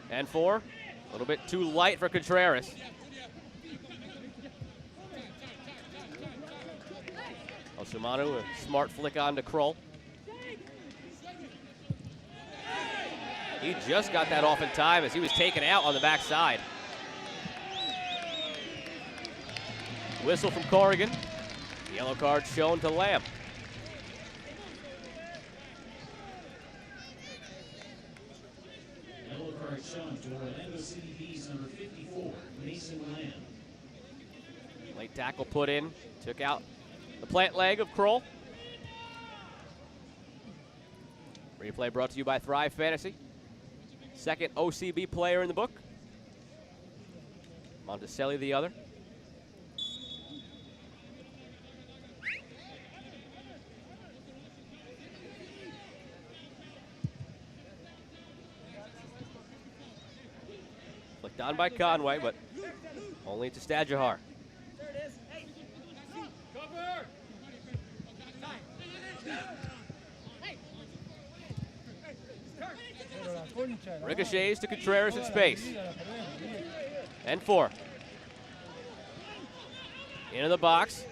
And 4, a little bit too light for Contreras. Osumanu, a smart flick on to Kroll. He just got that off in time as he was taken out on the backside. Whistle from Corrigan. Yellow card shown to Lamb. Yellow card shown to Orlando City Bees number 54, Mason Lamb. Late tackle put in, took out the plant leg of Kroll. Replay brought to you by Thrive Fantasy. Second OCB player in the book. Monticelli the other. Flicked on by Conway, but only to Stajahar. Ricochets to Contreras in space. And 4. Into the box.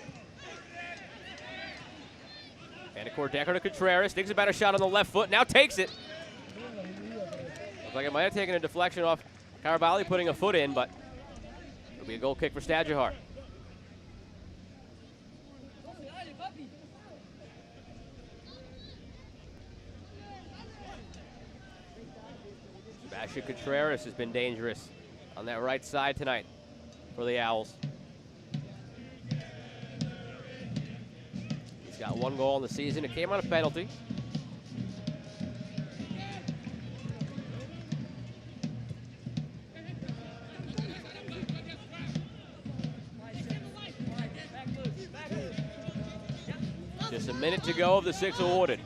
And Decker to Contreras. Thinks about a shot on the left foot. Now takes it. Looks like it might have taken a deflection off Carabali putting a foot in, but it'll be a goal kick for Stajahar. Sebastian Contreras has been dangerous on that right side tonight for the Owls. He's got 1 goal in the season. It came on a penalty. Just a minute to go of the 6 awarded.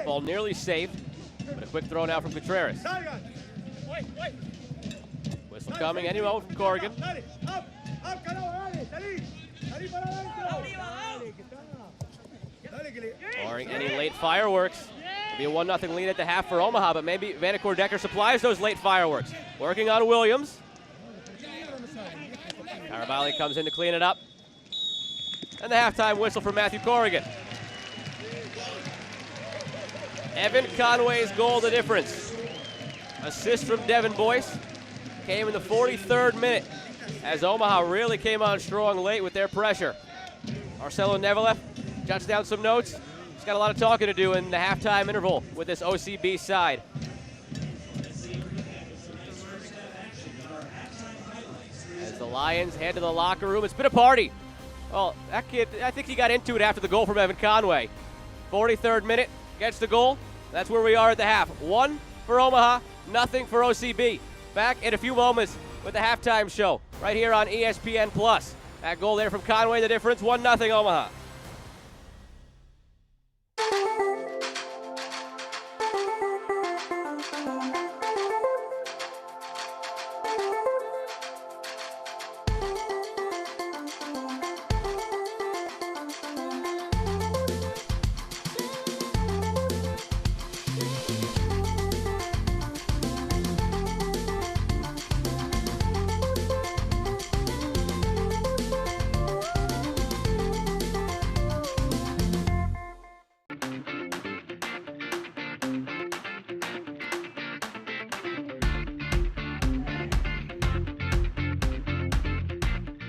Ball nearly safe, but a quick throw now from Contreras. Whistle coming any moment from Corrigan. Barring any late fireworks. It'll be a 1-0 lead at the half for Omaha, but maybe Vanacore Decker supplies those late fireworks. Working on Williams. Carabali comes in to clean it up. And the halftime whistle for Matthew Corrigan. Evan Conway's goal, the difference. Assist from Devin Boyce came in the 43rd minute as Omaha really came on strong late with their pressure. Marcelo Nevelev jots down some notes. He's got a lot of talking to do in the halftime interval with this OCB side. As the Lions head to the locker room, it's been a party. Well, that kid, I think he got into it after the goal from Evan Conway. 43rd minute, gets the goal. That's where we are at the half. 1 for Omaha, 0 for OCB. Back in a few moments with the halftime show right here on ESPN+. That goal there from Conway, the difference, 1-0 Omaha.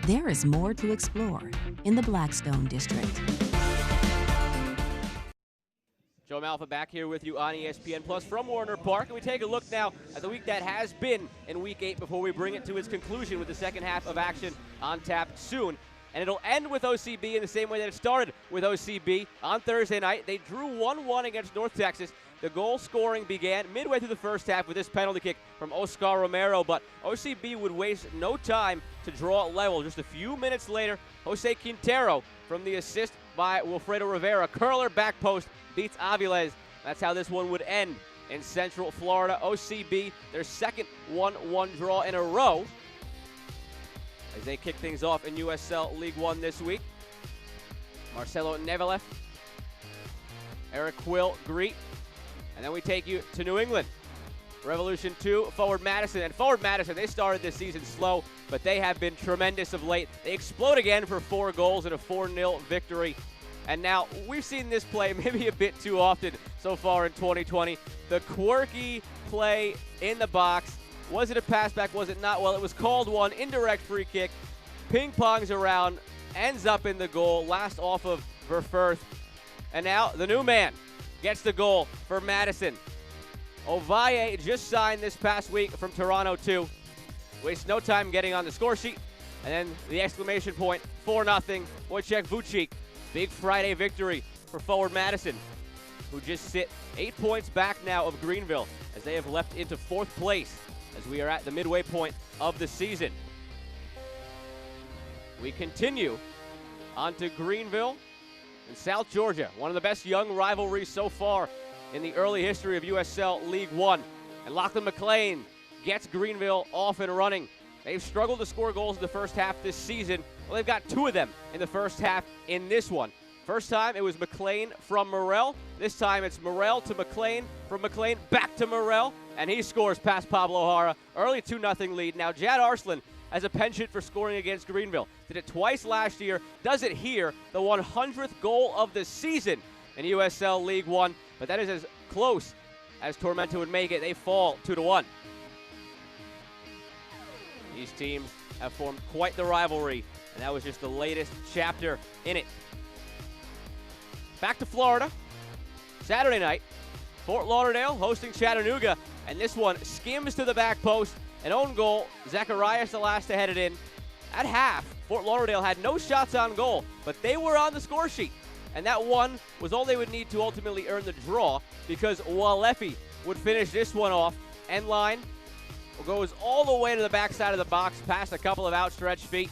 There is more to explore in the Blackstone District. Joe Malfa back here with you on ESPN Plus from Warner Park, and we take a look now at the week that has been in Week 8 before we bring it to its conclusion with the second half of action on tap soon. And it'll end with OCB in the same way that it started with OCB on Thursday night. They drew 1-1 against North Texas. The goal scoring began midway through the first half with this penalty kick from Oscar Romero, but OCB would waste no time to draw it level. Just a few minutes later, Jose Quintero from the assist by Wilfredo Rivera, curler back post, beats Aviles. That's how this one would end in Central Florida. OCB, their second 1-1 draw in a row as they kick things off in USL League One this week. Marcelo Nevelef, Eric Quill, Greet. And then we take you to New England. Revolution 2, Forward Madison. And Forward Madison, they started this season slow, but they have been tremendous of late. They explode again for 4 goals in a 4-0 victory. And now we've seen this play maybe a bit too often so far in 2020. The quirky play in the box. Was it a pass back? Was it not? Well, it was called one. Indirect free kick. Ping-pongs around. Ends up in the goal. Last off of Verfurth. And now the new man gets the goal for Madison. Ovalle just signed this past week from Toronto too. Wastes no time getting on the score sheet. And then the exclamation point, 4-0, Wojciech Vucic. Big Friday victory for Forward Madison, who just sit 8 points back now of Greenville as they have leapt into 4th place as we are at the midway point of the season. We continue on to Greenville and South Georgia, one of the best young rivalries so far in the early history of USL League One. And Lachlan McLean gets Greenville off and running. They've struggled to score goals in the first half this season. Well, they've got 2 of them in the first half in this one. First time, it was McLean from Morel. This time, it's Morel to McLean, from McLean back to Morel, and he scores past Pablo Jara. Early 2-0 lead. Now, Jad Arslan has a penchant for scoring against Greenville. Did it twice last year, does it here, the 100th goal of the season in USL League One. But that is as close as Tormenta would make it. They fall 2-1. These teams have formed quite the rivalry, and that was just the latest chapter in it. Back to Florida. Saturday night, Fort Lauderdale hosting Chattanooga, and this one skims to the back post. An own goal, Zacharias the last to head it in. At half, Fort Lauderdale had no shots on goal, but they were on the score sheet. And that one was all they would need to ultimately earn the draw, because Walefi would finish this one off. End line goes all the way to the backside of the box, past a couple of outstretched feet.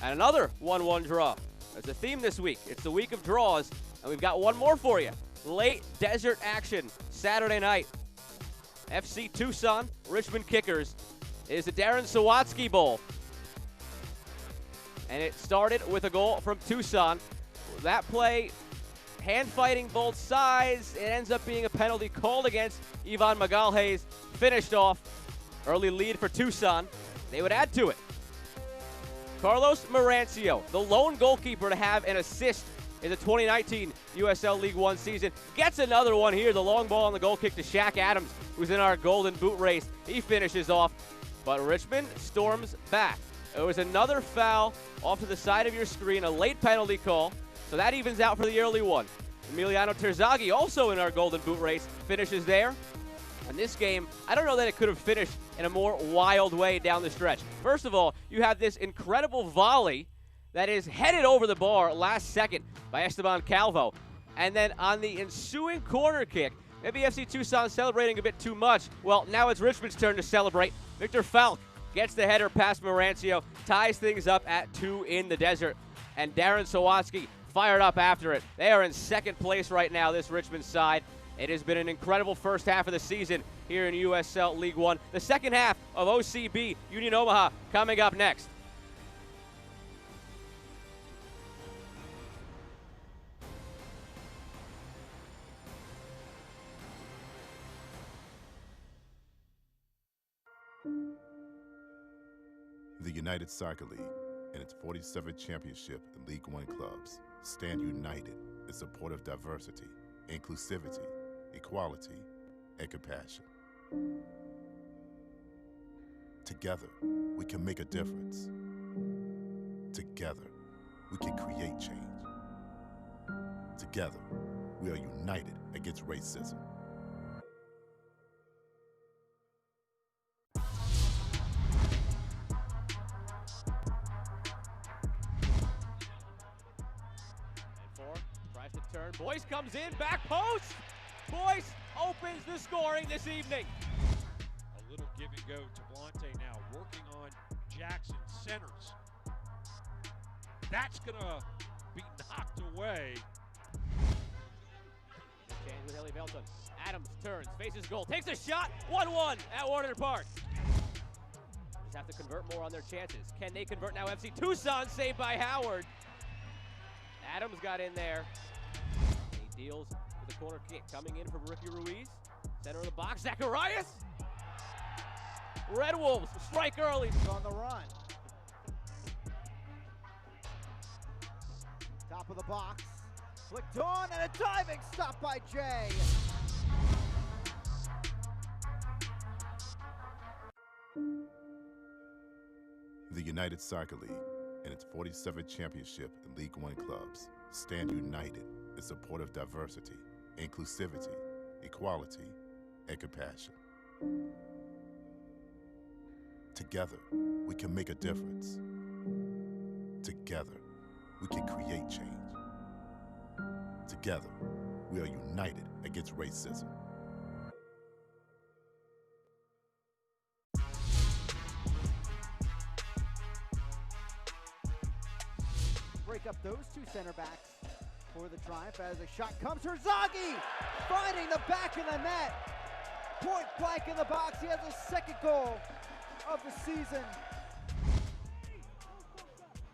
And another 1-1 draw. There's a theme this week. It's the week of draws, and we've got one more for you. Late desert action Saturday night. FC Tucson, Richmond Kickers, is the Darren Sawatsky Bowl. And it started with a goal from Tucson. That play, hand fighting both sides. It ends up being a penalty called against Ivan Magalhaes. Finished off. Early lead for Tucson. They would add to it. Carlos Marancio, the lone goalkeeper to have an assist in the 2019 USL League One season, gets another one here. The long ball on the goal kick to Shaq Adams, who's in our golden boot race. He finishes off, but Richmond storms back. It was another foul off to the side of your screen, a late penalty call, so that evens out for the early one. Emiliano Terzaghi, also in our golden boot race, finishes there. And this game, I don't know that it could have finished in a more wild way down the stretch. First of all, you have this incredible volley that is headed over the bar last second by Esteban Calvo. And then on the ensuing corner kick, maybe FC Tucson celebrating a bit too much. Well, now it's Richmond's turn to celebrate. Victor Falk gets the header past Marancio, ties things up at 2 in the desert. And Darren Sawatsky fired up after it. They are in second place right now, this Richmond side. It has been an incredible first half of the season here in USL League One. The second half of OCB Union Omaha coming up next. The United Soccer League and its 47th championship in League One clubs stand united in support of diversity, inclusivity, equality, and compassion. Together, we can make a difference. Together, we can create change. Together, we are united against racism. Tries to turn. Boyce comes in, back post. Boyce opens the scoring this evening. A little give and go to Blante now, working on Jackson centers. That's gonna be knocked away. Change with Ellie Belton. Adams turns, faces goal, takes a shot. 1-1 at Warner Park. Just have to convert more on their chances. Can they convert now? FC Tucson saved by Howard. Adams got in there. He deals with a corner kick. Coming in from Ricky Ruiz. Center of the box, Zacharias. Red Wolves strike early. On the run. Top of the box. Flicked on and a diving stop by Jay. The United Soccer League and its 47th championship in League One clubs stand united in support of diversity, inclusivity, equality, and compassion. Together, we can make a difference. Together, we can create change. Together, we are united against racism. Break up those two center backs for the Triumph as a shot comes. Herzagi finding the back of the net. Point blank in the box. He has his second goal of the season.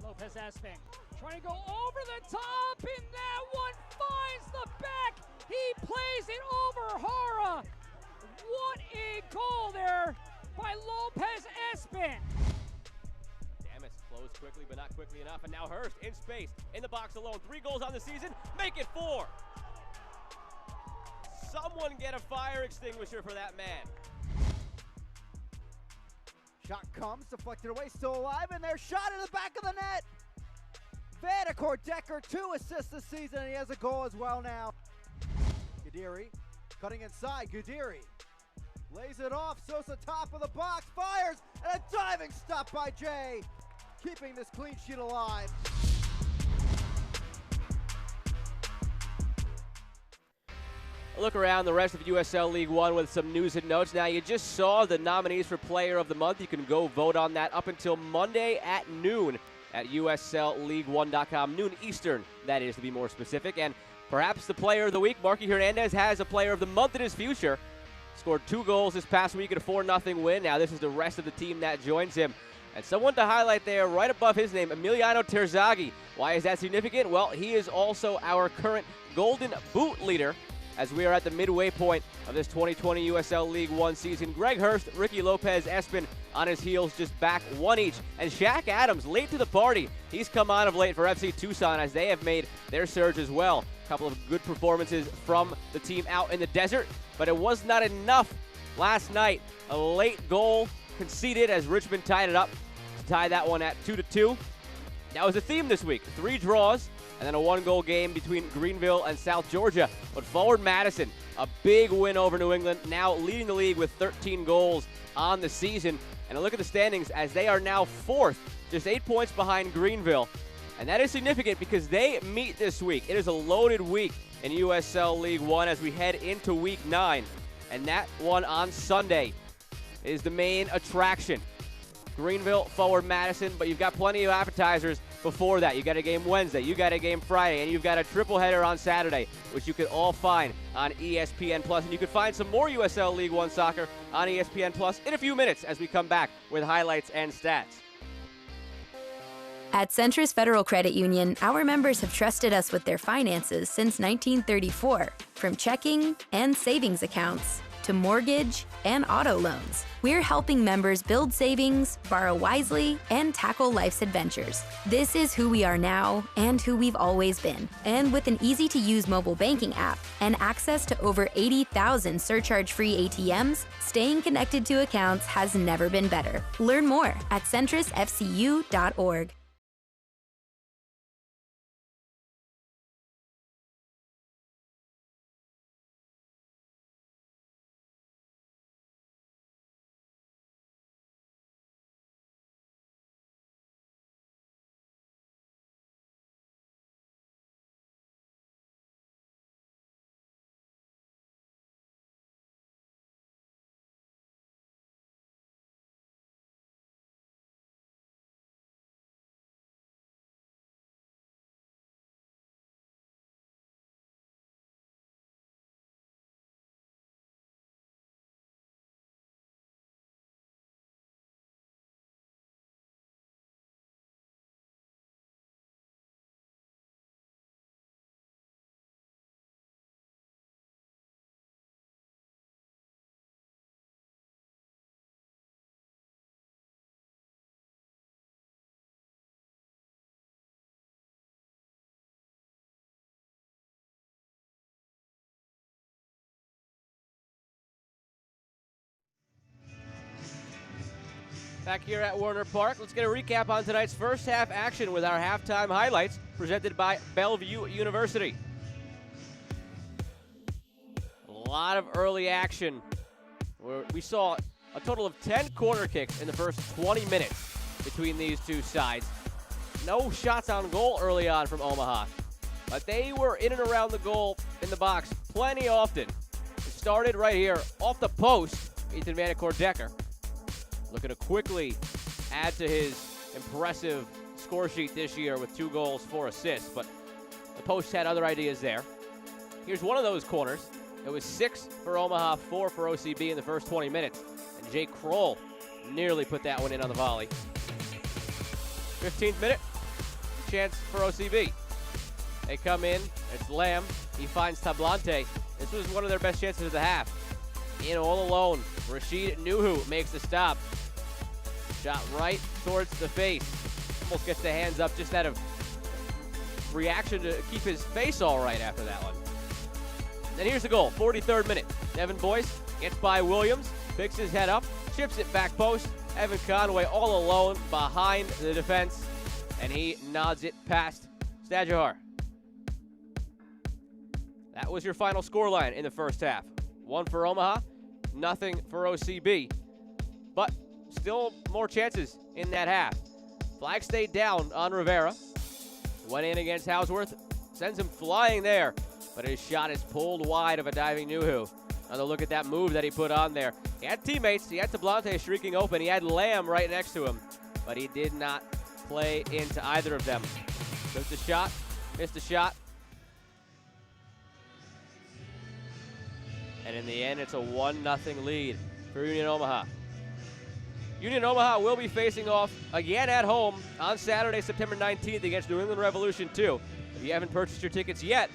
Lopez Espin trying to go over the top, and that one finds the back. He plays it over Hara. What a goal there by Lopez Espin. Flows quickly, but not quickly enough. And now Hurst in space, in the box alone. 3 goals on the season, make it 4. Someone get a fire extinguisher for that man. Shot comes, deflected away, still alive, and there's shot in the back of the net. Vanacore Decker, 2 assists this season, and he has a goal as well now. Guderi cutting inside, Guderi lays it off, Sosa top of the box, fires, and a diving stop by Jay, keeping this clean sheet alive. A look around the rest of USL League One with some news and notes. Now, you just saw the nominees for Player of the Month. You can go vote on that up until Monday at noon at USLLeague1.com, noon Eastern, that is, to be more specific. And perhaps the Player of the Week, Marky Hernandez, has a Player of the Month in his future. Scored 2 goals this past week in a 4-0 win. Now, this is the rest of the team that joins him. And someone to highlight there, right above his name, Emiliano Terzaghi. Why is that significant? Well, he is also our current Golden Boot leader as we are at the midway point of this 2020 USL League One season. Greg Hurst, Ricky Lopez Espin on his heels, just back 1 each. And Shaq Adams, late to the party. He's come on of late for FC Tucson as they have made their surge as well. A couple of good performances from the team out in the desert, but it was not enough last night. A late goal conceded as Richmond tied it up to tie that one at 2-2. That was the theme this week. 3 draws and then a 1-goal game between Greenville and South Georgia. But Forward Madison, a big win over New England, now leading the league with 13 goals on the season. And a look at the standings as they are now 4th, just 8 points behind Greenville. And that is significant because they meet this week. It is a loaded week in USL League One as we head into Week 9. And that one on Sunday is the main attraction. Greenville, Forward Madison, but you've got plenty of appetizers before that. You got a game Wednesday, you got a game Friday, and you've got a triple header on Saturday, which you can all find on ESPN+. And you can find some more USL League One soccer on ESPN+ in a few minutes as we come back with highlights and stats. At Centris Federal Credit Union, our members have trusted us with their finances since 1934. From checking and savings accounts to mortgage and auto loans, we're helping members build savings, borrow wisely, and tackle life's adventures. This is who we are now and who we've always been. And with an easy-to-use mobile banking app and access to over 80,000 surcharge-free ATMs, staying connected to accounts has never been better. Learn more at centrisfcu.org. Back here at Warner Park, let's get a recap on tonight's first half action with our halftime highlights presented by Bellevue University. A lot of early action. We saw a total of 10 corner kicks in the first 20 minutes between these two sides. No shots on goal early on from Omaha, but they were in and around the goal in the box plenty often. It started right here off the post. Ethan Vanacore-Decker looking to quickly add to his impressive score sheet this year with 2 goals, 4 assists, but the post had other ideas there. Here's one of those corners. It was 6 for Omaha, 4 for OCB in the first 20 minutes, and Jake Kroll nearly put that one in on the volley. 15th minute, chance for OCB. They come in, it's Lamb, he finds Tablante. This was one of their best chances of the half. In all alone, Rashid Nuhu makes the stop. Shot right towards the face. Almost gets the hands up just out of reaction to keep his face all right after that one. Then here's the goal, 43rd minute. Devin Boyce gets by Williams, picks his head up, chips it back post. Evan Conway all alone behind the defense, and he nods it past Stadjahar. That was your final scoreline in the first half. 1 for Omaha, nothing for OCB. But still more chances in that half. Flag stayed down on Rivera. Went in against Houseworth, sends him flying there, but his shot is pulled wide of a diving Nuhu. Another look at that move that he put on there. He had teammates, he had Tablante streaking open, he had Lamb right next to him, but he did not play into either of them. Took the shot, missed the shot, and in the end, it's a 1-0 lead for Union Omaha. Union Omaha will be facing off again at home on Saturday, September 19th against New England Revolution 2. If you haven't purchased your tickets yet,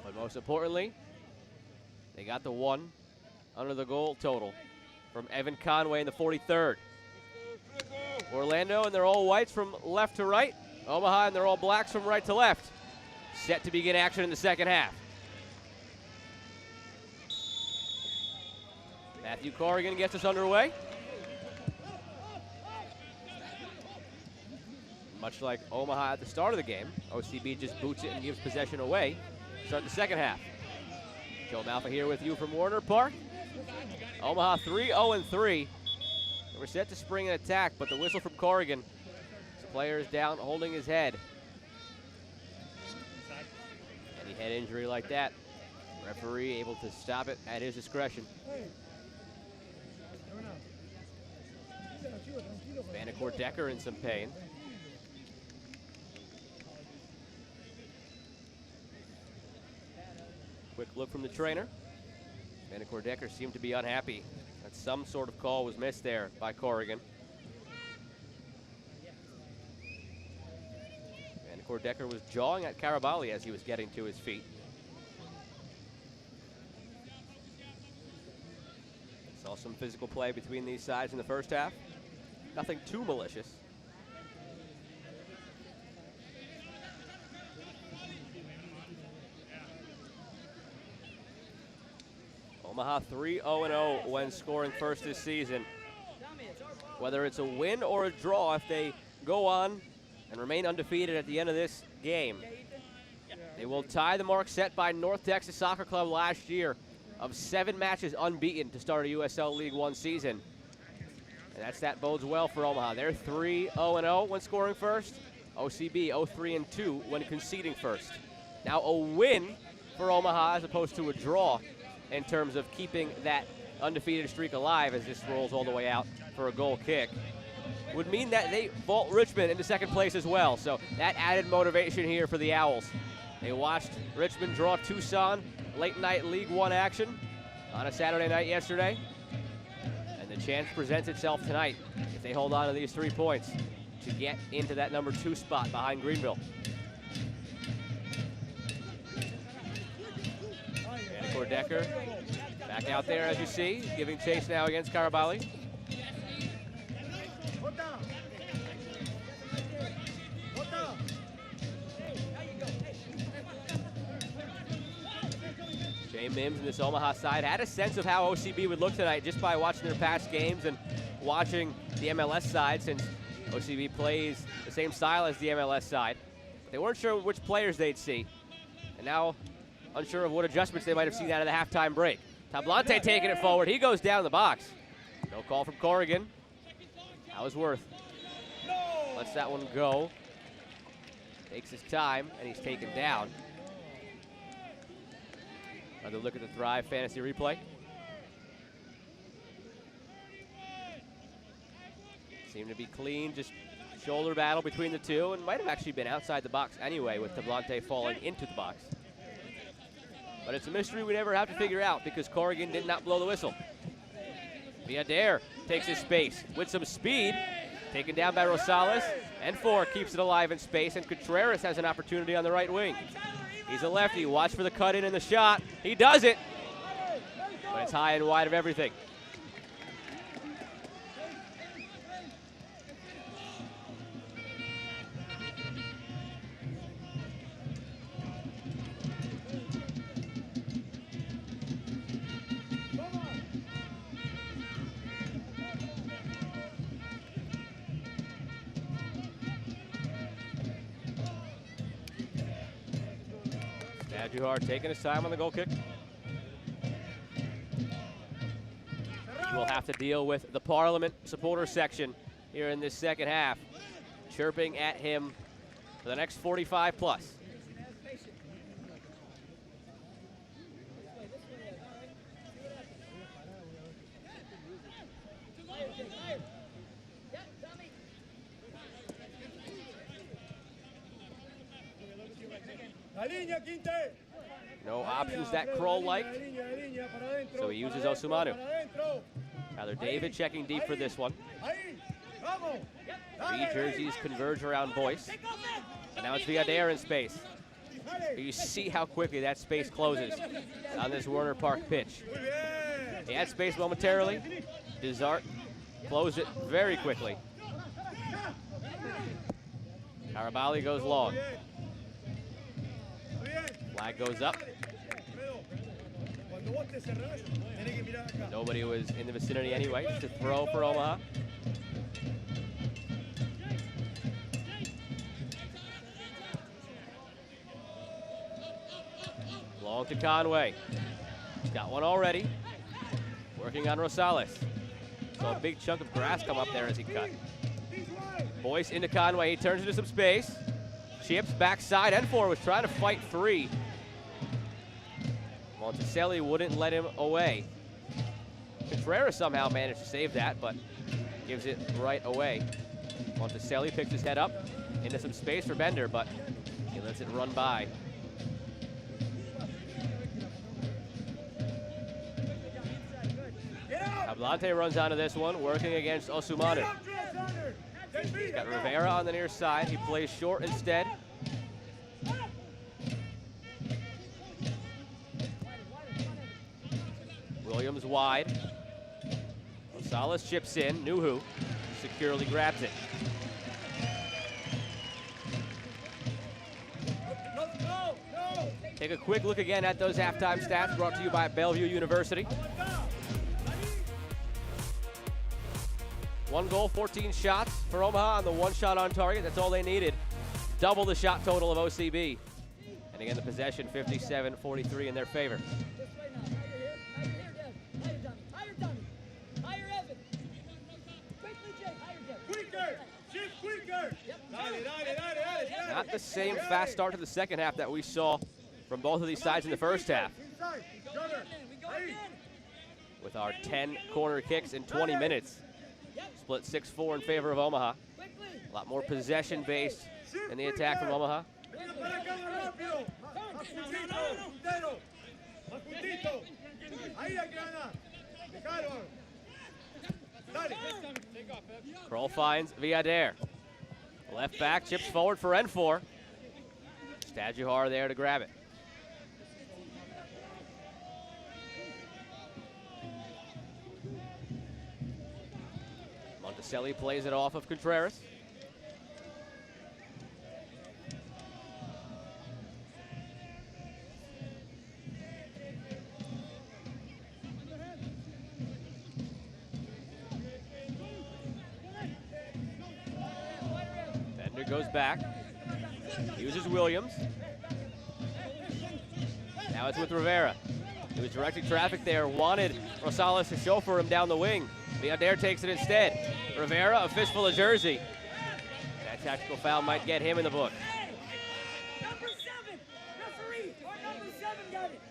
but most importantly, they got the 1 under the goal total from Evan Conway in the 43rd. Orlando and their all whites from left to right. Omaha and their all blacks from right to left. Set to begin action in the second half. Matthew Corrigan gets us underway. Much like Omaha at the start of the game, OCB just boots it and gives possession away. Start the second half. Joe Malfa here with you from Warner Park. Omaha 3-0-3. We're set to spring an attack, but the whistle from Corrigan. The player is down, holding his head. Any head injury like that, referee able to stop it at his discretion. Vanacore-Decker in some pain. Quick look from the trainer. Vanacore-Decker seemed to be unhappy that some sort of call was missed there by Corrigan. Vanacore-Decker was jawing at Carabali as he was getting to his feet. Saw some physical play between these sides in the first half. Nothing too malicious. Omaha 3-0-0 when scoring first this season. Whether it's a win or a draw, if they go on and remain undefeated at the end of this game, they will tie the mark set by North Texas Soccer Club last year of 7 matches unbeaten to start a USL League One season. And that bodes well for Omaha. They're 3-0-0 when scoring first. OCB 0-3-2 when conceding first. Now a win for Omaha as opposed to a draw in terms of keeping that undefeated streak alive as this rolls all the way out for a goal kick would mean that they vault Richmond into second place as well. So that added motivation here for the Owls. They watched Richmond draw Tucson late night League One action on a Saturday night yesterday. And the chance presents itself tonight if they hold on to these 3 points to get into that number 2 spot behind Greenville. And Decker back out there as you see, giving chase now against Carabali. Jay Mims and this Omaha side had a sense of how OCB would look tonight just by watching their past games and watching the MLS side, since OCB plays the same style as the MLS side. They weren't sure which players they'd see, and now unsure of what adjustments they might have seen out of the halftime break. Tablante taking it forward. He goes down the box. No call from Corrigan. That was Worth. Lets that one go. Takes his time, and he's taken down. Another look at the Thrive Fantasy replay. Seemed to be clean, just shoulder battle between the two, and might have actually been outside the box anyway with Tablante falling into the box. But it's a mystery we never have to figure out because Corrigan did not blow the whistle. Villader takes his space with some speed, taken down by Rosales, and Four keeps it alive in space, and Contreras has an opportunity on the right wing. He's a lefty, watch for the cut in and the shot. He does it, but it's high and wide of everything. Duhar taking his time on the goal kick. He will have to deal with the Parliament supporter section here in this second half, chirping at him for the next 45 plus. No options that Kroll liked, so he uses Osumanu. Tyler David checking deep for this one. 3 jerseys converge around Boyce. And now it's Villader in space. You see how quickly that space closes on this Werner Park pitch. He had space momentarily. Desart closed it very quickly. Carabali goes long. Flag goes up. Nobody was in the vicinity anyway. Just a throw for Omaha. Long to Conway. He's got one already. Working on Rosales. So a big chunk of grass come up there as he cut. Boyce into Conway. He turns into some space. Chips backside. Enfor was trying to fight free. Monticelli wouldn't let him away. Contreras somehow managed to save that, but gives it right away. Monticelli picks his head up into some space for Bender, but he lets it run by. Tablante runs onto this one, working against Osumanu. He's got Rivera on the near side. He plays short instead. Williams wide. Rosales chips in. Nuhu securely grabs it. Take a quick look again at those halftime stats brought to you by Bellevue University. 1 goal, 14 shots for Omaha on the 1 shot on target. That's all they needed. Double the shot total of OCB. And again, the possession 57-43 in their favor. Not the same fast start to the second half that we saw from both of these sides in the first half. With our 10 corner kicks in 20 minutes. Split 6-4 in favor of Omaha. A lot more possession-based in the attack from Omaha. Kroll finds Villader. Left back, chips forward for N4. Stajuhar there to grab it. Monticelli plays it off of Contreras. Bender goes back. Uses Williams. Now it's with Rivera. He was directing traffic there, wanted Rosales to chauffeur him down the wing. Villader takes it instead. Rivera, a fistful of jersey. That tactical foul might get him in the book. Number 7, referee, or number 7 got it.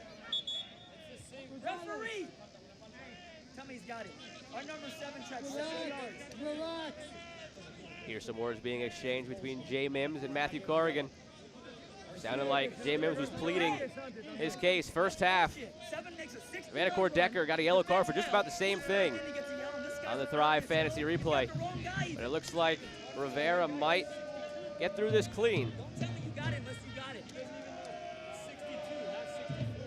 Referee, tell me he's got it. Our number 7 tried 7 yards. Relax. Here's some words being exchanged between Jay Mims and Matthew Corrigan. Sounded like Jay Mims was pleading his case. First half, Vanacore Decker got a yellow card for just about the same thing on the Thrive Fantasy replay. But it looks like Rivera might get through this clean. Don't tell me you got it unless you got it. 62, not 64.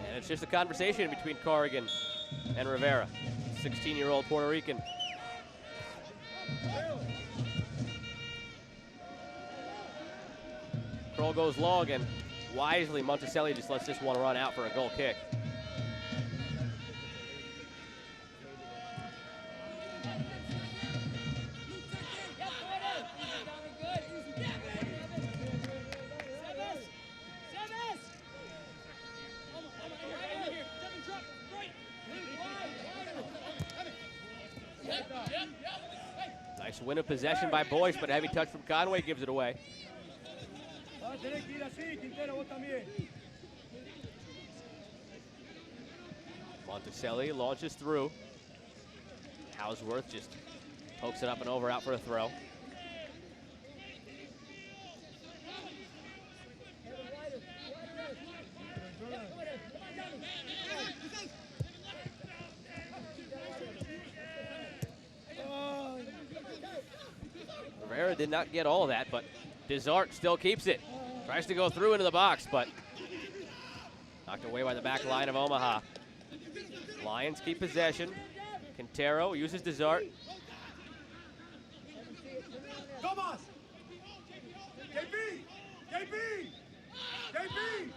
And it's just a conversation between Corrigan and Rivera, 16-year-old Puerto Rican. Kroll goes long, and wisely Monticelli just lets this one run out for a goal kick. Nice win of possession by Boyce, but a heavy touch from Conway gives it away. Monticelli launches through. Houseworth just pokes it up and over, out for a throw. Rivera did not get all of that, but Desart still keeps it. Tries to go through into the box, but knocked away by the back line of Omaha. Lions keep possession. Quintero uses Desart. Thomas! JB! JB! JB!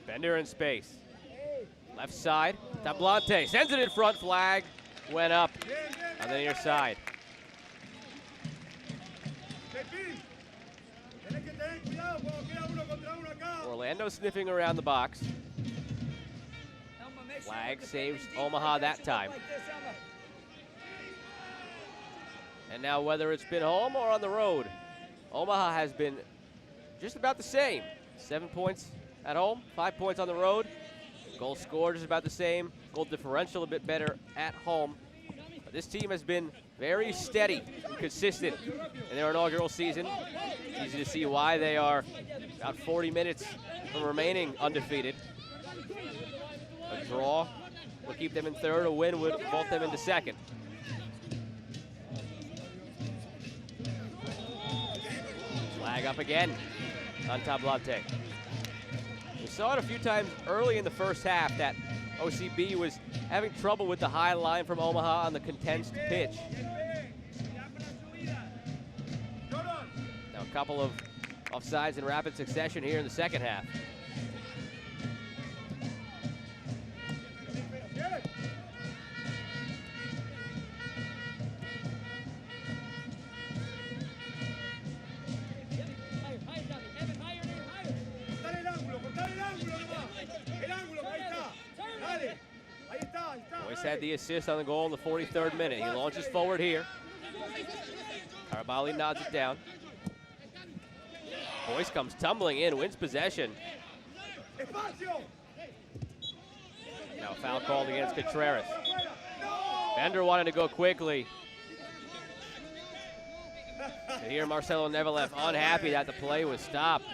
Bender in space. Left side, Tablante sends it in front, flag went up on the near side. Orlando sniffing around the box. Flag saves Omaha that time. And now whether it's been home or on the road, Omaha has been just about the same. 7 points at home, 5 points on the road. Goal scored is about the same. Goal differential a bit better at home. But this team has been very steady and consistent in their inaugural season. It's easy to see why they are about 40 minutes from remaining undefeated. A draw will keep them in third. A win would vault them into second. Flag up again on Tablante. saw it a few times early in the first half that OCB was having trouble with the high line from Omaha on the condensed pitch. Now a couple of offsides in rapid succession here in the second half. Boyce had the assist on the goal in the 43rd minute. He launches forward here. Carabali nods it down. Boyce comes tumbling in, wins possession. Now foul called against Contreras. Bender wanted to go quickly. And here Marcelo Nevilev unhappy that the play was stopped.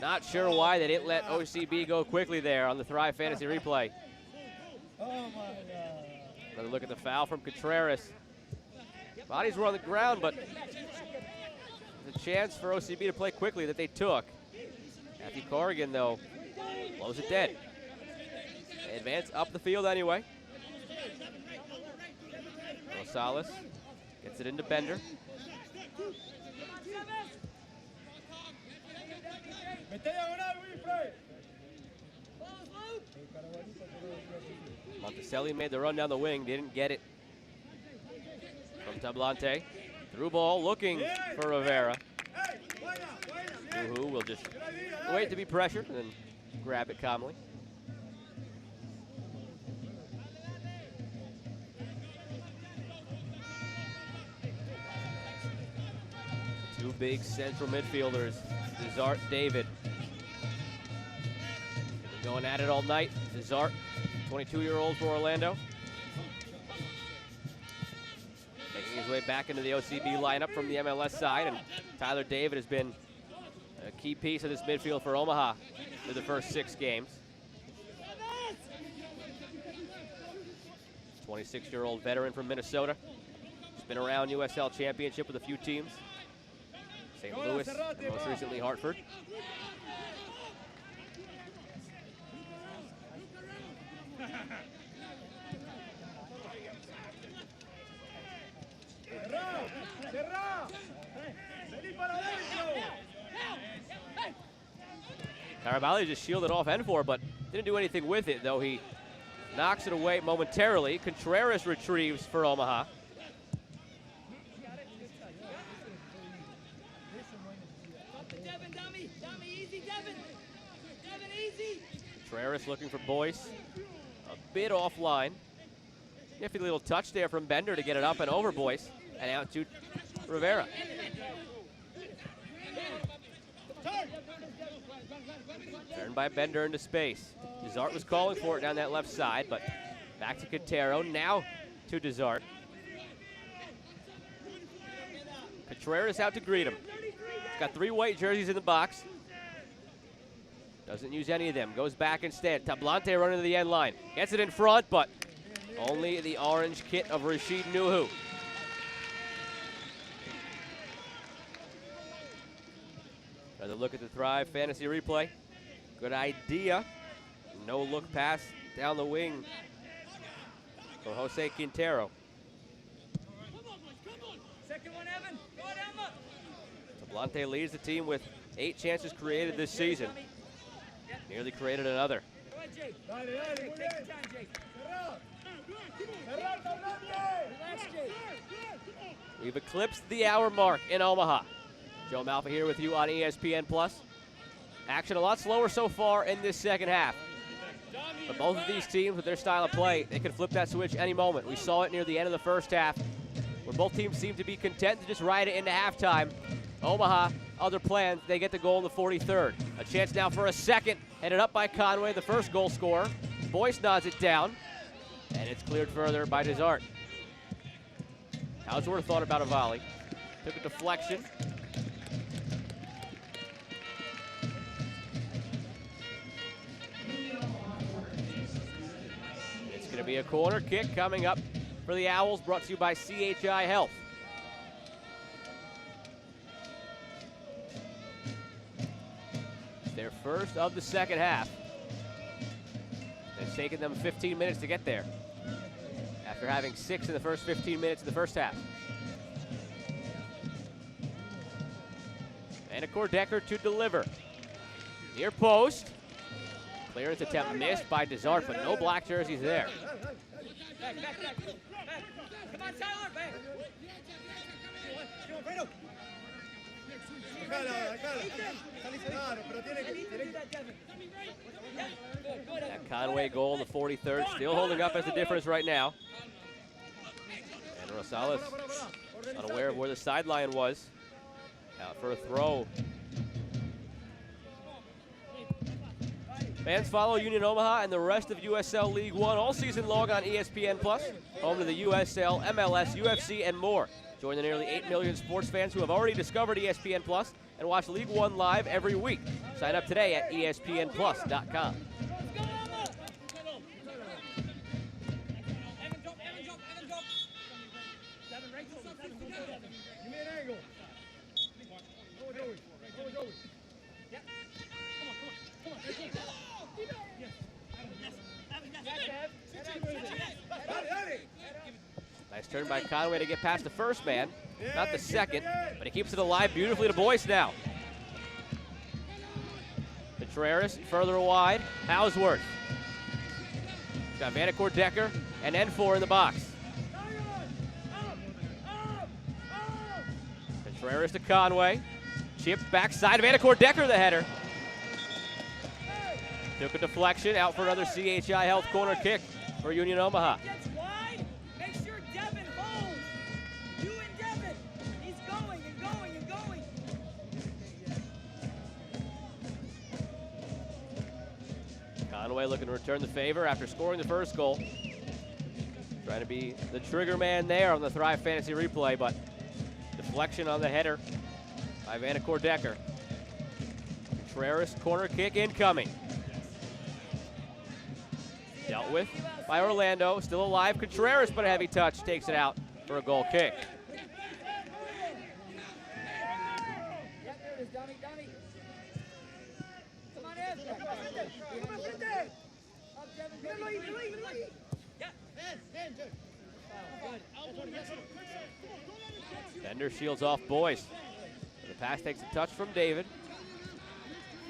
Not sure why they didn't let OCB go quickly there on the Thrive Fantasy replay. Another look at the foul from Contreras. Bodies were on the ground, but there's a chance for OCB to play quickly that they took. Matthew Corrigan, though, blows it dead. They advance up the field anyway. Rosales gets it into Bender. Monticelli made the run down the wing, didn't get it from Tablante. Through ball, looking for Rivera. Who will just wait to be pressured and then grab it calmly. Two big central midfielders, Desart, David. Going at it all night. Desart, 22-year-old for Orlando. Making his way back into the OCB lineup from the MLS side, and Tyler David has been a key piece of this midfield for Omaha through the first 6 games. 26-year-old veteran from Minnesota. He's been around USL Championship with a few teams. St. Louis, and most recently Hartford. Carabali just shielded off N4, but didn't do anything with it, though he knocks it away momentarily. Contreras retrieves for Omaha. Contreras looking for Boyce. A bit offline. Nifty little touch there from Bender to get it up and over Boyce. And out to Rivera. Turned by Bender into space. Desart was calling for it down that left side, but back to Quintero. Now to Desart. Contreras out to greet him. He's got 3 white jerseys in the box. Doesn't use any of them. Goes back instead. Tablante running to the end line. Gets it in front, but only the orange kit of Rashid Nuhu. Another look at the Thrive Fantasy replay. Good idea. No look pass down the wing for Jose Quintero. Second one, Evan. Go on, Emma. Tablante leads the team with 8 chances created this season. Nearly created another. Go ahead, Jake. Take your time, Jake. Relax, Jake. We've eclipsed the hour mark in Omaha. Joe Malfa here with you on ESPN+. Action a lot slower so far in this second half. But both of these teams, with their style of play, they can flip that switch any moment. We saw it near the end of the first half, where both teams seem to be content to just ride it into halftime. Omaha, other plans, they get the goal in the 43rd. A chance now for a second, headed up by Conway, the first goal scorer. Boyce nods it down, and it's cleared further by Desart. Houseworth thought about a volley. Took a deflection. It's going to be a corner kick coming up for the Owls, brought to you by CHI Health. Their first of the second half. It's taken them 15 minutes to get there after having 6 in the first 15 minutes of the first half. Vanacore Decker to deliver. Near post. Clearance attempt missed by Desart, but no black jerseys there. Back. Come on, Tyler, back. That Conway goal in the 43rd, still holding up as the difference right now. And Rosales, unaware of where the sideline was. Out for a throw. Fans follow Union Omaha and the rest of USL League One all season long on ESPN+, home to the USL, MLS, UFC, and more. Join the nearly 8 million sports fans who have already discovered ESPN+ and watch League One live every week. Sign up today at ESPNplus.com. Nice turn by Conway to get past the first man, not the second, but he keeps it alive beautifully to Boyce now. Contreras further wide, Hausworth. He's got Vanacore Decker and N4 in the box. Contreras to Conway, chipped backside, Vanacore Decker the header. Took a deflection, out for another CHI Health corner kick for Union Omaha. Conway looking to return the favor after scoring the first goal. Trying to be the trigger man there on the Thrive Fantasy replay, but deflection on the header by Vanacore Decker. Contreras corner kick incoming. Dealt with by Orlando, still alive. Contreras, but a heavy touch, takes it out for a goal kick. Bender shields off Boyce. The pass takes a touch from David.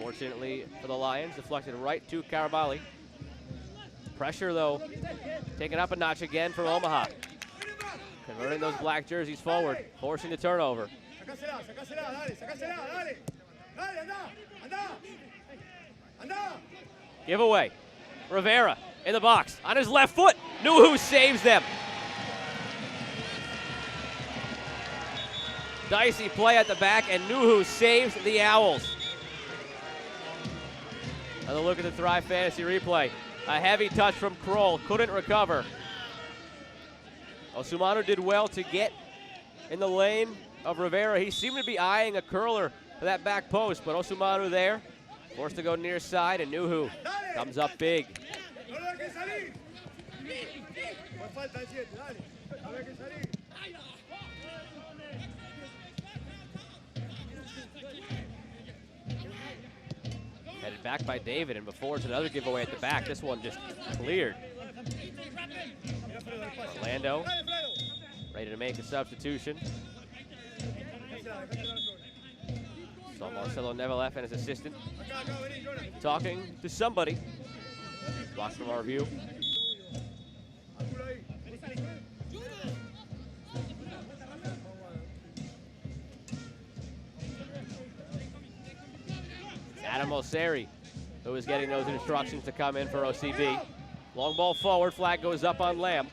Fortunately for the Lions, deflected right to Carabali. Pressure, though, taken up a notch again from Omaha. Converting those black jerseys forward, forcing the turnover. Giveaway. Rivera in the box, on his left foot. Nuhu saves them. Dicey play at the back, and Nuhu saves the Owls. Another look at the Thrive Fantasy replay. A heavy touch from Kroll, couldn't recover. Osumanu did well to get in the lane of Rivera. He seemed to be eyeing a curler for that back post, but Osumanu there, forced to go near side, and Nuhu comes up big. Headed back by David, and before it's another giveaway at the back. This one just cleared. Orlando ready to make a substitution. Saw Marcelo Nevelef and his assistant talking to somebody. Blocked from our view. Adam Oseri, who is getting those instructions to come in for OCB. Long ball forward, flag goes up on Lamb.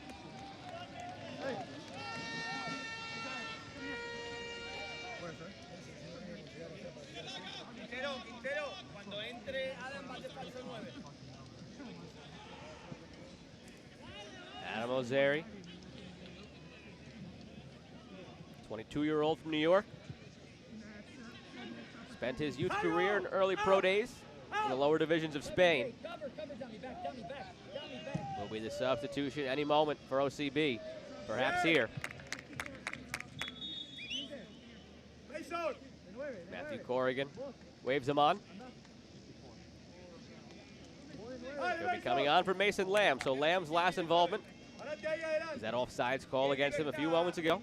Adam Oseri, 22-year-old from New York. Spent his youth career and early pro days in the lower divisions of Spain. Will be the substitution any moment for OCB, perhaps here. Matthew Corrigan waves him on. He'll be coming on for Mason Lamb. So Lamb's last involvement is that offsides call against him a few moments ago.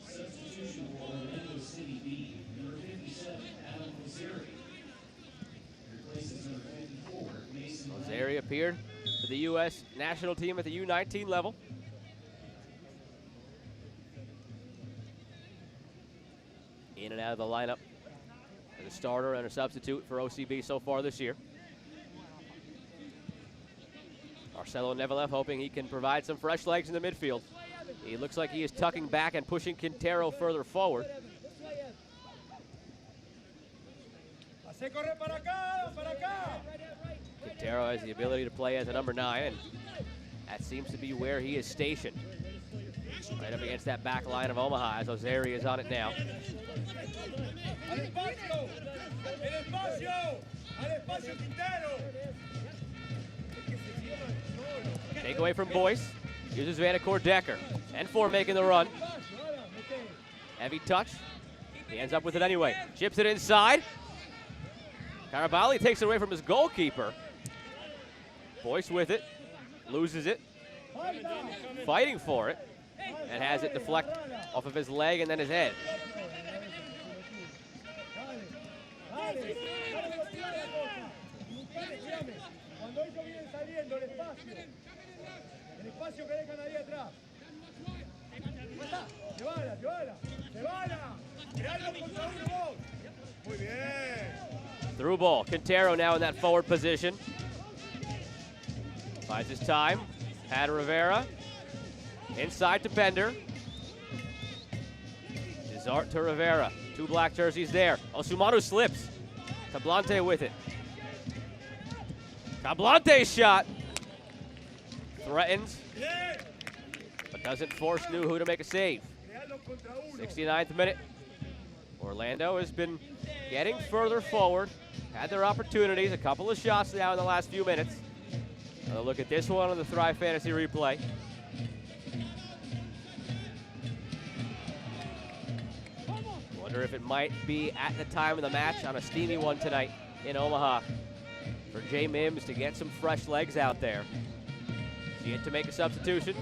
Substitution for Orlando City B, number 57, Adam Ozeri. Replaces number 54, Mason Lamb. Ozeri appeared for the U.S. national team at the U19 level. In and out of the lineup as a starter and a substitute for OCB so far this year. Marcelo Nevelet hoping he can provide some fresh legs in the midfield. He looks like he is tucking back and pushing Quintero further forward. Quintero has the ability to play as a number 9, and that seems to be where he is stationed. Right up against that back line of Omaha as Ozeri is on it now. Take away from Boyce. Uses Vanacore Decker. And 4 making the run. Heavy touch. He ends up with it anyway. Chips it inside. Carabali takes it away from his goalkeeper. Boyce with it. Loses it. Fighting for it. And has it deflect off of his leg and then his head. Through ball. Quintero now in that forward position. Finds his time. Had Rivera. Inside to Bender. Desart to Rivera. 2 black jerseys there. Osumanu slips. Tablante with it. Tablante's shot. Threatens. But doesn't force Nuhu to make a save. 69th minute. Orlando has been getting further forward. Had their opportunities. A couple of shots now in the last few minutes. Another look at this one on the Thrive Fantasy replay. Wonder if it might be at the time of the match on a steamy one tonight in Omaha for Jay Mims to get some fresh legs out there. He's yet to make a substitution.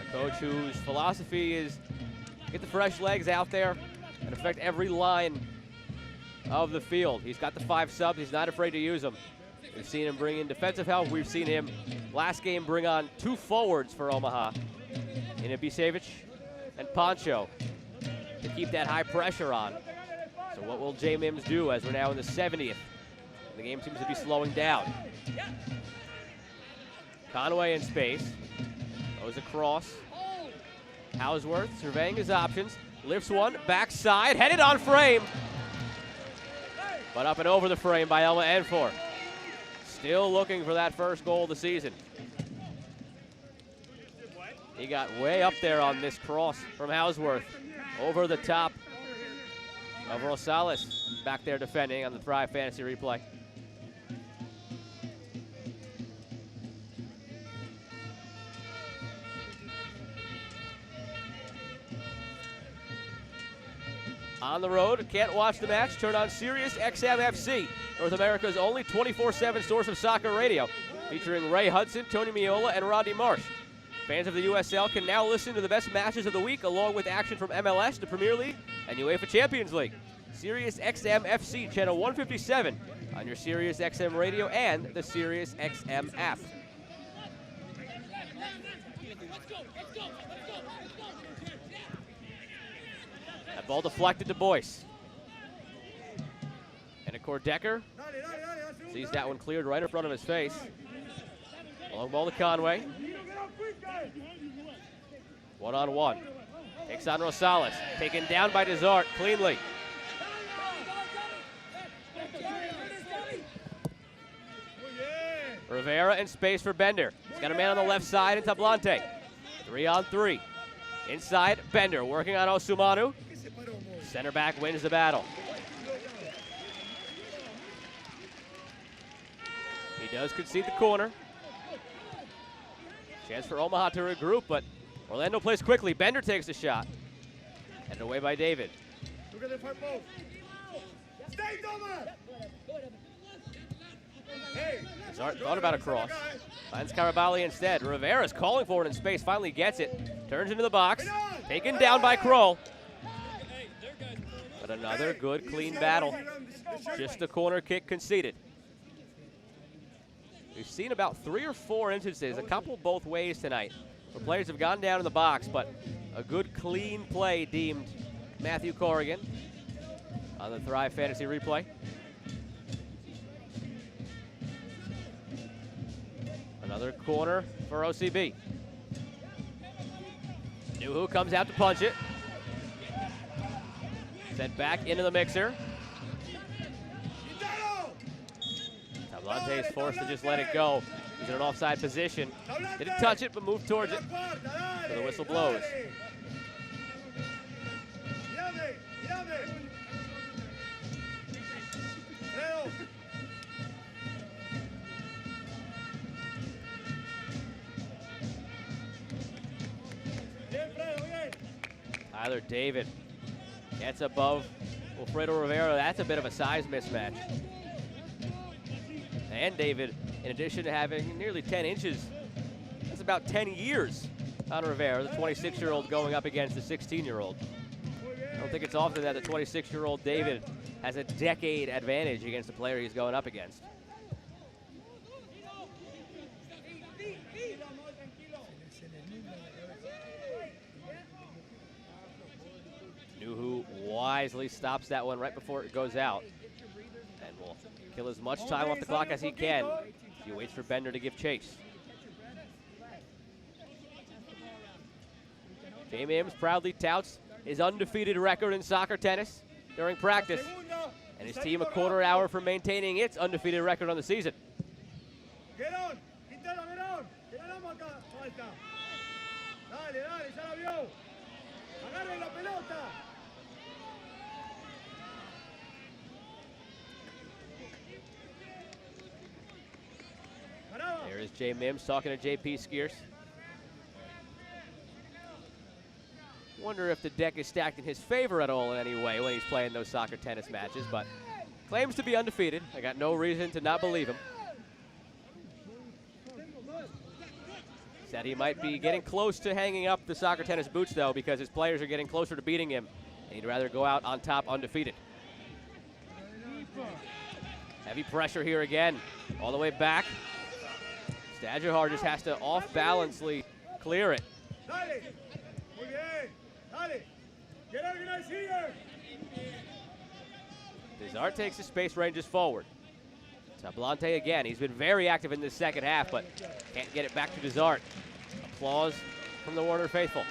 A coach whose philosophy is get the fresh legs out there and affect every line of the field. He's got the 5 subs. He's not afraid to use them. We've seen him bring in defensive help. We've seen him last game bring on 2 forwards for Omaha in Ibisevic and Poncho to keep that high pressure on. So what will Jay Mims do as we're now in the 70th? The game seems to be slowing down. Conway in space. Goes across. Hausworth surveying his options. Lifts one, backside, headed on frame. But up and over the frame by Elma Enfor. Still looking for that first goal of the season. He got way up there on this cross from Hausworth. Over the top of Rosales. Back there defending on the Thrive Fantasy replay. On the road, can't watch the match, turn on Sirius XM FC, North America's only 24/7 source of soccer radio, featuring Ray Hudson, Tony Miola, and Rodney Marsh. Fans of the USL can now listen to the best matches of the week, along with action from MLS, the Premier League, and UEFA Champions League. Sirius XM FC, channel 157, on your Sirius XM radio and the Sirius XM app. That ball deflected to Boyce. And a Decker sees that one cleared right in front of his face. Long ball to Conway. 1-on-1. Takes on Rosales. Taken down by Desart cleanly. Rivera in space for Bender. He's got a man on the left side in Tablante. 3-on-3. Inside, Bender working on Osumanu. Center back wins the battle. He does concede the corner. Chance for Omaha to regroup, but Orlando plays quickly. Bender takes the shot. Headed away by David. Look at the far post. Stay, Thomas! Hey! Zart thought about a cross. Finds Carabali instead. Rivera's calling for it in space, finally gets it. Turns into the box. Taken down by Kroll. But another good, clean battle. Just the corner kick conceded. We've seen about 3 or 4 instances, a couple both ways tonight, where players have gone down in the box, but a good, clean play deemed Matthew Corrigan on the Thrive Fantasy replay. Another corner for OCB. Nuhu comes out to punch it. Sent back into the mixer. Tablante is forced to just let it go. He's in an offside position. Didn't touch it, but moved towards it. So the whistle blows. Tyler David gets above Wilfredo Rivera. That's a bit of a size mismatch. And David, in addition to having nearly 10 inches, that's about 10 years on Rivera, the 26-year-old going up against the 16-year-old. I don't think it's often that the 26-year-old David has a decade advantage against the player he's going up against. Nuhu wisely stops that one right before it goes out. And will kill as much time off the clock as he can. He waits for Bender to give chase. Jay Mims proudly touts his undefeated record in soccer tennis during practice. And his team a quarter hour from maintaining its undefeated record on the season. Get on! Quintero, get on! Ganamos acá. Falta. Dale, dale, ya la vio. Agarren la pelota. There is Jay Mims talking to JP Skiers. Wonder if the deck is stacked in his favor at all in any way when he's playing those soccer tennis matches, but claims to be undefeated. I got no reason to not believe him. Said he might be getting close to hanging up the soccer tennis boots, though, because his players are getting closer to beating him, and he'd rather go out on top undefeated. Heavy pressure here again, all the way back. Stadgerhar just has to off-balancely clear it. Desart takes his space ranges forward. Tablante again. He's been very active in this second half, but can't get it back to Desart. Applause from the Warner faithful.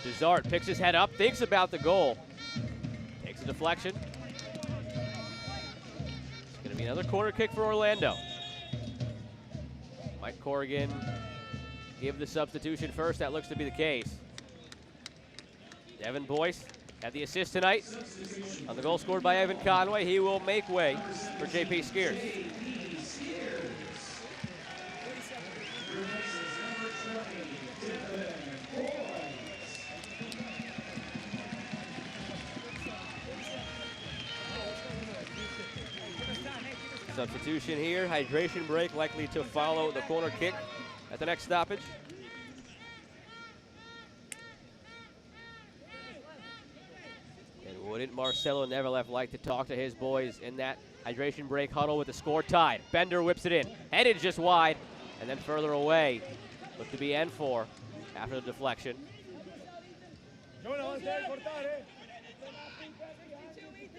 Desart picks his head up, thinks about the goal. Takes a deflection. It's going to be another corner kick for Orlando. Mike Corrigan give the substitution first. That looks to be the case. Devin Boyce had the assist tonight on the goal scored by Evan Conway. He will make way for JP Skiers. Substitution here, hydration break likely to follow the corner kick at the next stoppage. And wouldn't Marcelo Neverleft like to talk to his boys in that hydration break huddle with the score tied? Bender whips it in, headed just wide, and then further away. Look to be N4 after the deflection.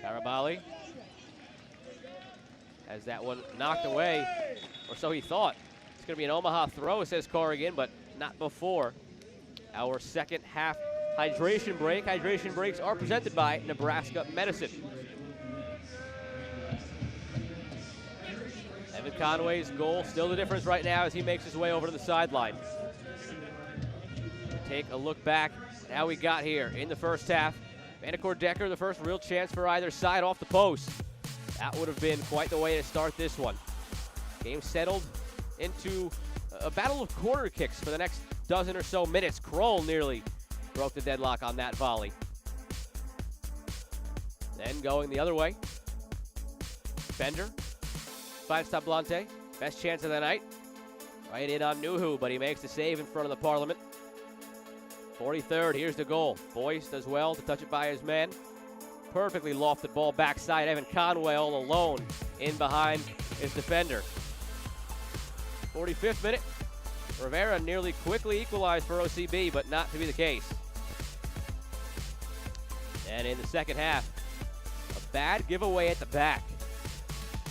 Carabali has that one knocked away, or so he thought. It's going to be an Omaha throw, says Corrigan, but not before our second half hydration break. Hydration breaks are presented by Nebraska Medicine. Evan Conway's goal, still the difference right now as he makes his way over to the sideline. take a look back at how we got here in the first half. Vandercourt Decker, the first real chance for either side off the post. That would have been quite the way to start this one. Game settled into a battle of corner kicks for the next dozen or so minutes. Kroll nearly broke the deadlock on that volley. Then going the other way, Bender finds Tablante. Best chance of the night. Right in on Nuhu, but he makes the save in front of the Parliament. 43rd, here's the goal. Boyce does well to touch it by his man. Perfectly lofted ball backside. Evan Conway all alone in behind his defender. 45th minute. Rivera nearly quickly equalized for OCB, but not to be the case. And in the second half, a bad giveaway at the back.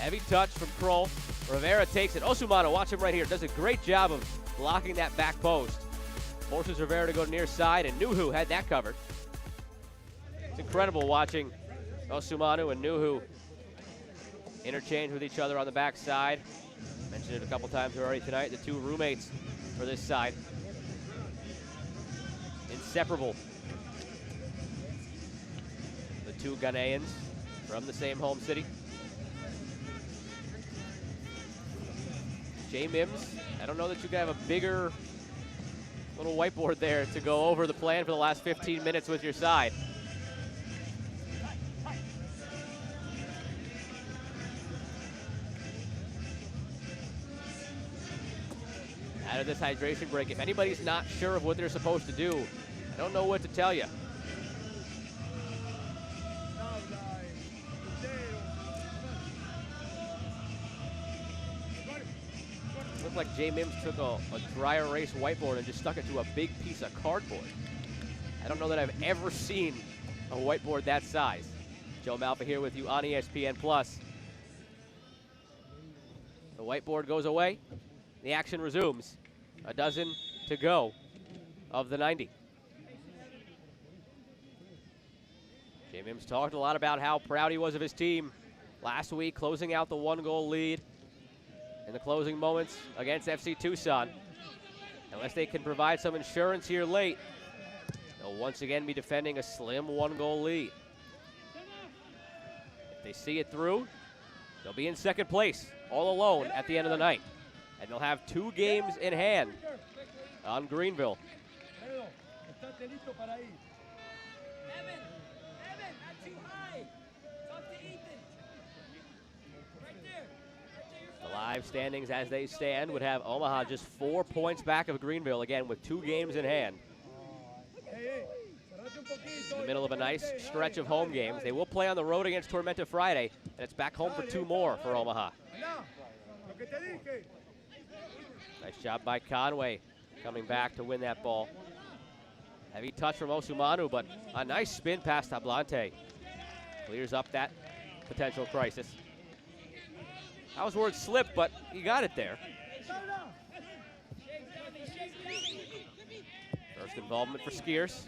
Heavy touch from Kroll. Rivera takes it. Osumano, watch him right here, does a great job of blocking that back post. Forces Rivera to go near side, and Nuhu had that covered. It's incredible watching Osumano and Nuhu interchange with each other on the back side. Mentioned it a couple times already tonight, the two roommates for this side. Inseparable. The two Ghanaians from the same home city. Jay Mims, I don't know that you can have a bigger little whiteboard there to go over the plan for the last 15 minutes with your side. Out of this hydration break, if anybody's not sure of what they're supposed to do, I don't know what to tell you. Looked like Jay Mims took a dry erase whiteboard and just stuck it to a big piece of cardboard. I don't know that I've ever seen a whiteboard that size. Joe Malfa here with you on ESPN+. The whiteboard goes away. The action resumes. A dozen to go of the 90. Jay Mims talked a lot about how proud he was of his team last week, closing out the one-goal lead in the closing moments against FC Tucson. Unless they can provide some insurance here late, they'll once again be defending a slim one-goal lead. If they see it through, they'll be in second place, all alone at the end of the night. And they'll have 2 games in hand on Greenville. The live standings as they stand would have Omaha just 4 points back of Greenville, again with 2 games in hand. In the middle of a nice stretch of home games. They will play on the road against Tormenta Friday, and it's back home for 2 more for Omaha. Nice job by Conway coming back to win that ball. Heavy touch from Osumanu, but a nice spin past Tablante. Clears up that potential crisis. That was where it slipped, but he got it there. First involvement for Skiers.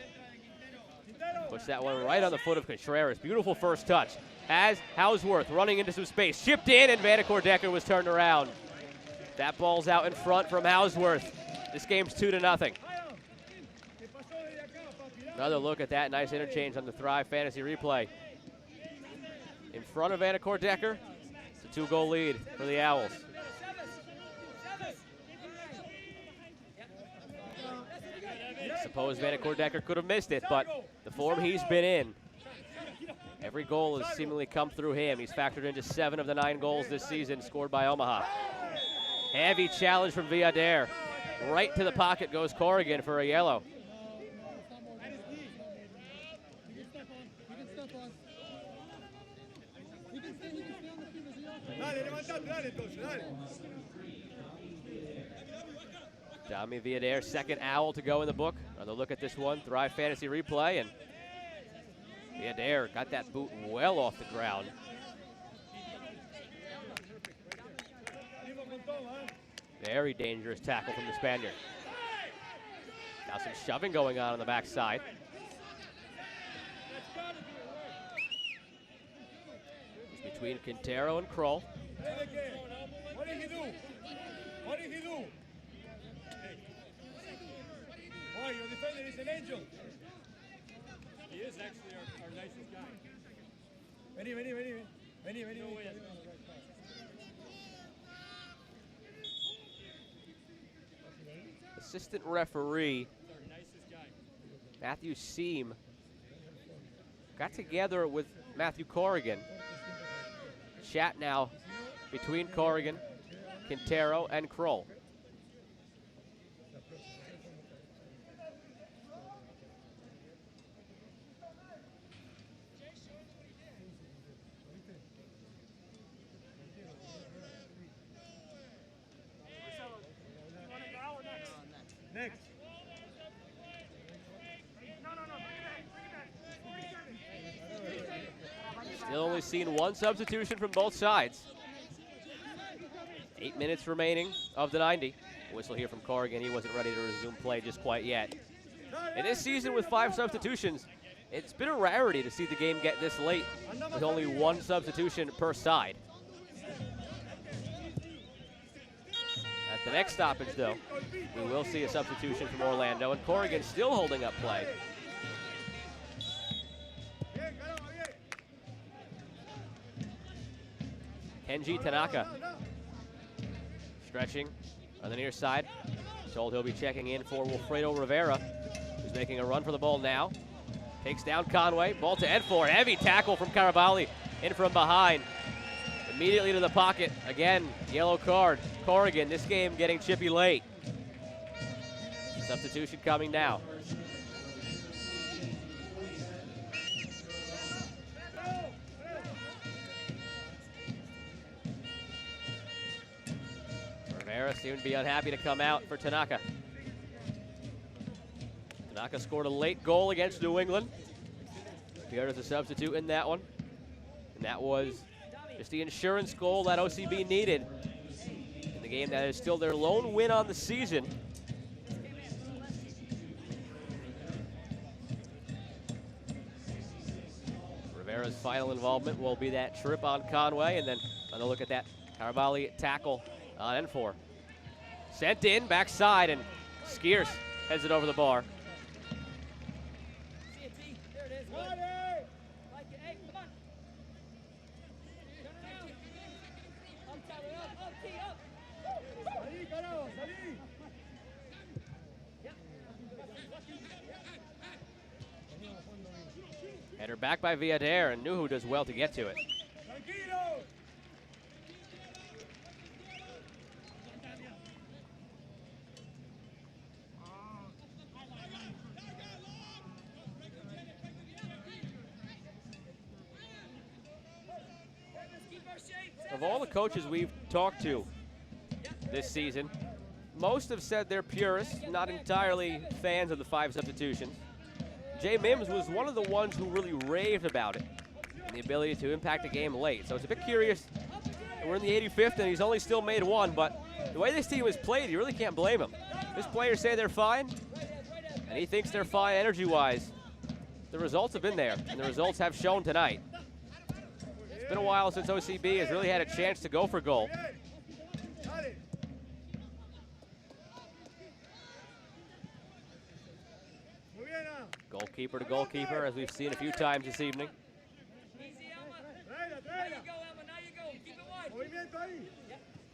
Puts that one right on the foot of Contreras. Beautiful first touch. As Hausworth running into some space. Chipped in, and Vandercourt Decker was turned around. That ball's out in front from Hausworth. This game's 2-0. Another look at that nice interchange on the Thrive Fantasy replay. In front of Vandercourt Decker, it's a 2-goal lead for the Owls. I suppose Vandercourt Decker could have missed it, but the form he's been in, every goal has seemingly come through him. He's factored into 7 of the 9 goals this season scored by Omaha. Heavy challenge from Villader. Right to the pocket goes Corrigan for a yellow. Dami Villader, second Owl to go in the book. Another look at this one, Thrive Fantasy replay, and Villader got that boot well off the ground. Very dangerous tackle from the Spaniard. Now some shoving going on the backside. It's between Quintero and Kroll. What did he do? What did he do? Why, you're defending el Angel. He is actually our nicest guy. Vení, vení, vení. Vení, vení. No way. Assistant referee Matthew Seam got together with Matthew Corrigan. Chat now between Corrigan, Quintero, and Kroll. Next. Still only seen one substitution from both sides. 8 minutes remaining of the 90. Whistle here from Corrigan. He wasn't ready to resume play just quite yet. In this season with 5 substitutions, it's been a rarity to see the game get this late with only 1 substitution per side. At the next stoppage, though, we will see a substitution from Orlando, and Corrigan still holding up play. Kenji Tanaka stretching on the near side. Told he'll be checking in for Wilfredo Rivera, who's making a run for the ball now. Takes down Conway, ball to N4. Heavy tackle from Carabali in from behind. Immediately to the pocket. Again, yellow card. Corrigan, this game getting chippy late. Substitution coming now. Rivera seemed to be unhappy to come out for Tanaka. Tanaka scored a late goal against New England. Appeared as a substitute in that one. And that was just the insurance goal that OCB needed in the game that is still their lone win on the season. Rivera's final involvement will be that trip on Conway, and then another look at that Carabali tackle on N4. Sent in, backside, and Skiers heads it over the bar. Header back by Villader, and Nuhu does well to get to it. Of all the coaches we've talked to this season, most have said they're purists, not entirely fans of the 5 substitutions. Jay Mims was one of the ones who really raved about it and the ability to impact a game late. So it's a bit curious. We're in the 85th and he's only still made 1, but the way this team has played, you really can't blame him. His players say they're fine, and he thinks they're fine energy-wise. The results have been there, and the results have shown tonight. It's been a while since OCB has really had a chance to go for goal. Goalkeeper to goalkeeper, as we've seen a few times this evening.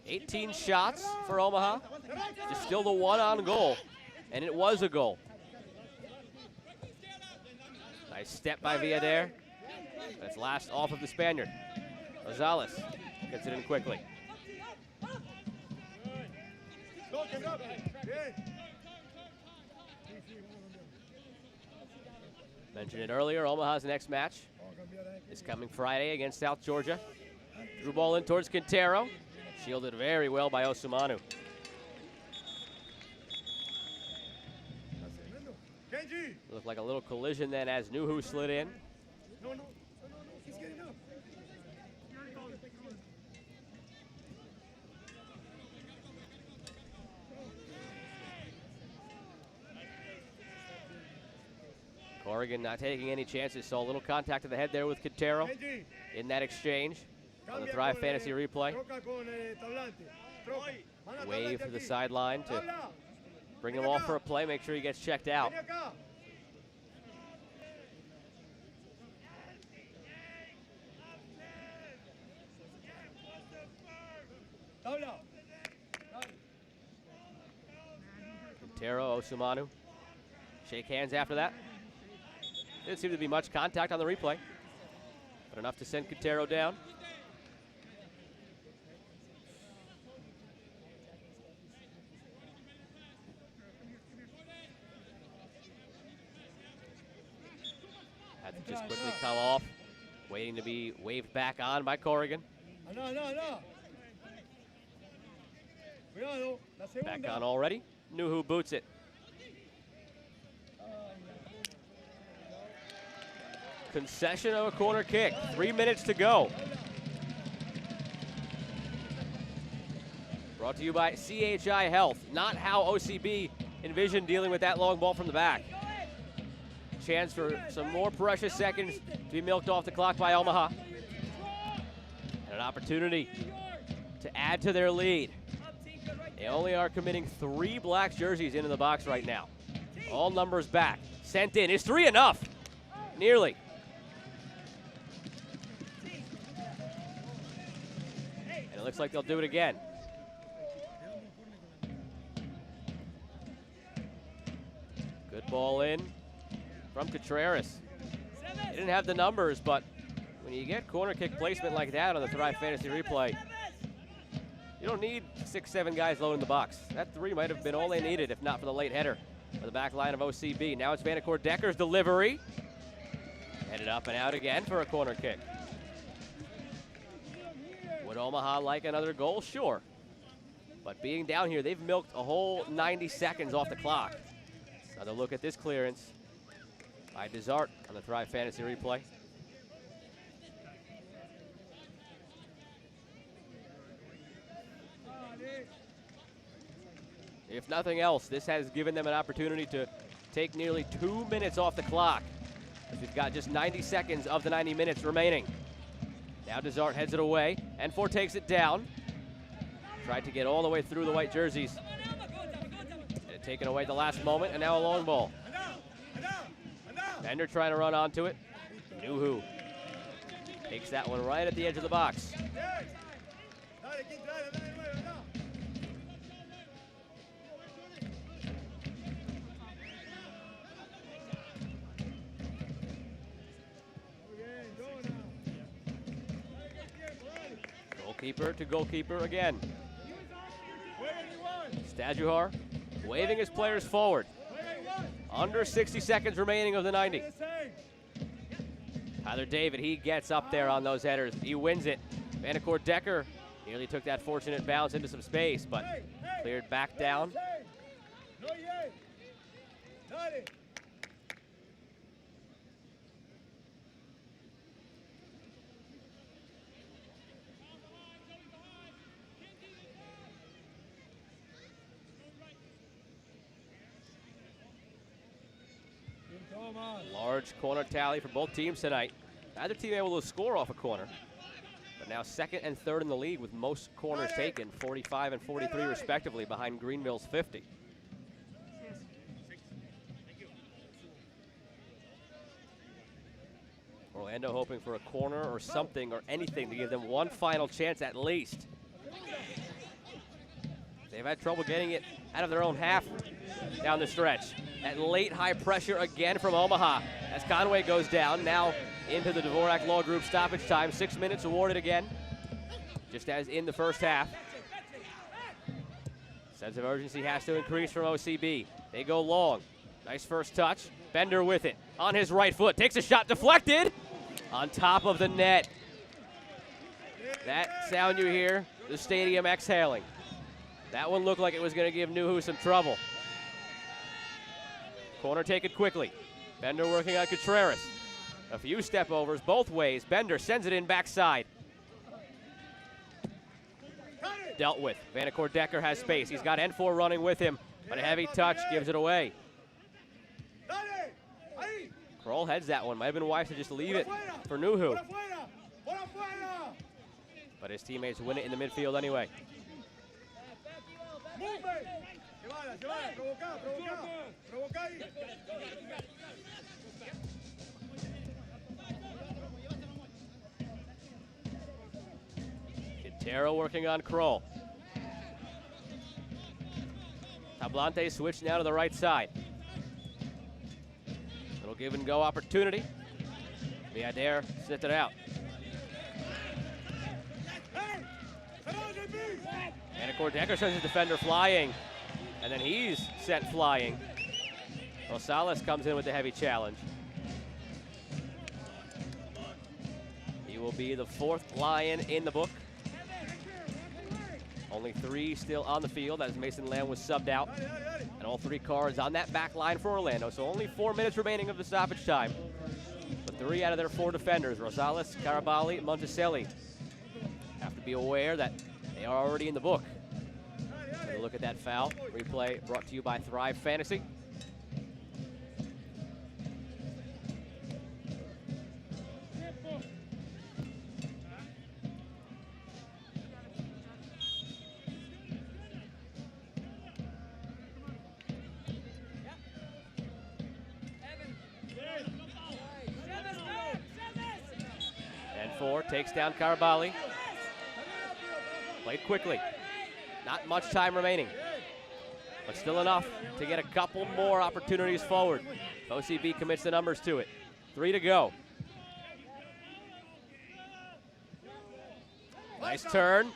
18 shots for Omaha, just still the 1 on goal, and it was a goal. Nice step by Villader. That's last off of the Spaniard. Rosales gets it in quickly. Mentioned it earlier, Omaha's next match is coming Friday against South Georgia. Drew ball in towards Quintero. Shielded very well by Osumanu. Looked like a little collision then as Nuhu slid in. He's getting up. Corrigan not taking any chances, saw a little contact to the head there with Quintero in that exchange on the Thrive Fantasy replay. Wave to the sideline to bring him off for a play, make sure he gets checked out. Quintero, Osumanu shake hands after that. Didn't seem to be much contact on the replay, but enough to send Quintero down. Had to just quickly come off, waiting to be waved back on by Corrigan. Back on already. Nuhu boots it. Concession of a corner kick. 3 minutes to go. Brought to you by CHI Health. Not how OCB envisioned dealing with that long ball from the back. Chance for some more precious seconds to be milked off the clock by Omaha. And an opportunity to add to their lead. They only are committing 3 black jerseys into the box right now. All numbers back. Sent in. Is 3 enough? Nearly. And it looks like they'll do it again. Good ball in from Contreras. He didn't have the numbers, but when you get corner kick placement like that on the Thrive Fantasy replay, you don't need 6-7 guys loading the box. That 3 might have been all they needed, if not for the late header for the back line of OCB. Now it's Vanacore Decker's delivery. Headed up and out again for a corner kick. Would Omaha like another goal? Sure. But being down here, they've milked a whole 90 seconds off the clock. Another look at this clearance by Desart on the Thrive Fantasy replay. If nothing else, this has given them an opportunity to take nearly 2 minutes off the clock. We've got just 90 seconds of the 90 minutes remaining. Now Desart heads it away, and Ford takes it down. Tried to get all the way through the white jerseys. And it taken away at the last moment, and now a long ball. Bender trying to run onto it. Nuhu takes that one right at the edge of the box. Goalkeeper to goalkeeper again. Stajuhar waving his players forward. Under 60 seconds remaining of the 90. Tyler David, he gets up there on those headers. He wins it. Vanacore Decker nearly took that fortunate bounce into some space, but cleared back down. Large corner tally for both teams tonight. Neither team able to score off a corner, but now second and third in the league with most corners taken, 45 and 43 respectively, behind Greenville's 50. Orlando hoping for a corner or something or anything to give them one final chance at least. They've had trouble getting it out of their own half down the stretch. That late high pressure again from Omaha as Conway goes down. Now into the Dvorak Law Group stoppage time. 6 minutes awarded again, just as in the first half. Sense of urgency has to increase from OCB. They go long. Nice first touch. Bender with it on his right foot. Takes a shot, deflected on top of the net. That sound you hear, the stadium exhaling. That one looked like it was going to give Nuhu some trouble. Corner taken quickly. Bender working on Contreras. A few step overs both ways. Bender sends it in backside. Dealt with. Vanacore Decker has space. He's got N4 running with him, but a heavy touch gives it away. Kroll heads that one. Might have been wise to just leave it for Nuhu. But his teammates win it in the midfield anyway. Quintero working on Kroll. Top Blante switch now to the right side. Little give and go opportunity. Viader sent it out. Anacord Decker sends his defender flying, and then he's sent flying. Rosales comes in with the heavy challenge. He will be the 4th Lion in the book. Only 3 still on the field as Mason Lamb was subbed out. And all 3 cards on that back line for Orlando. So only 4 minutes remaining of the stoppage time. But 3 out of their 4 defenders, Rosales, Carabali, Monticelli, have to be aware that they are already in the book. Take a look at that foul. Replay brought to you by Thrive Fantasy. Takes down Carabali. Played quickly. Not much time remaining, but still enough to get a couple more opportunities forward. OCB commits the numbers to it. 3 to go. Nice turn.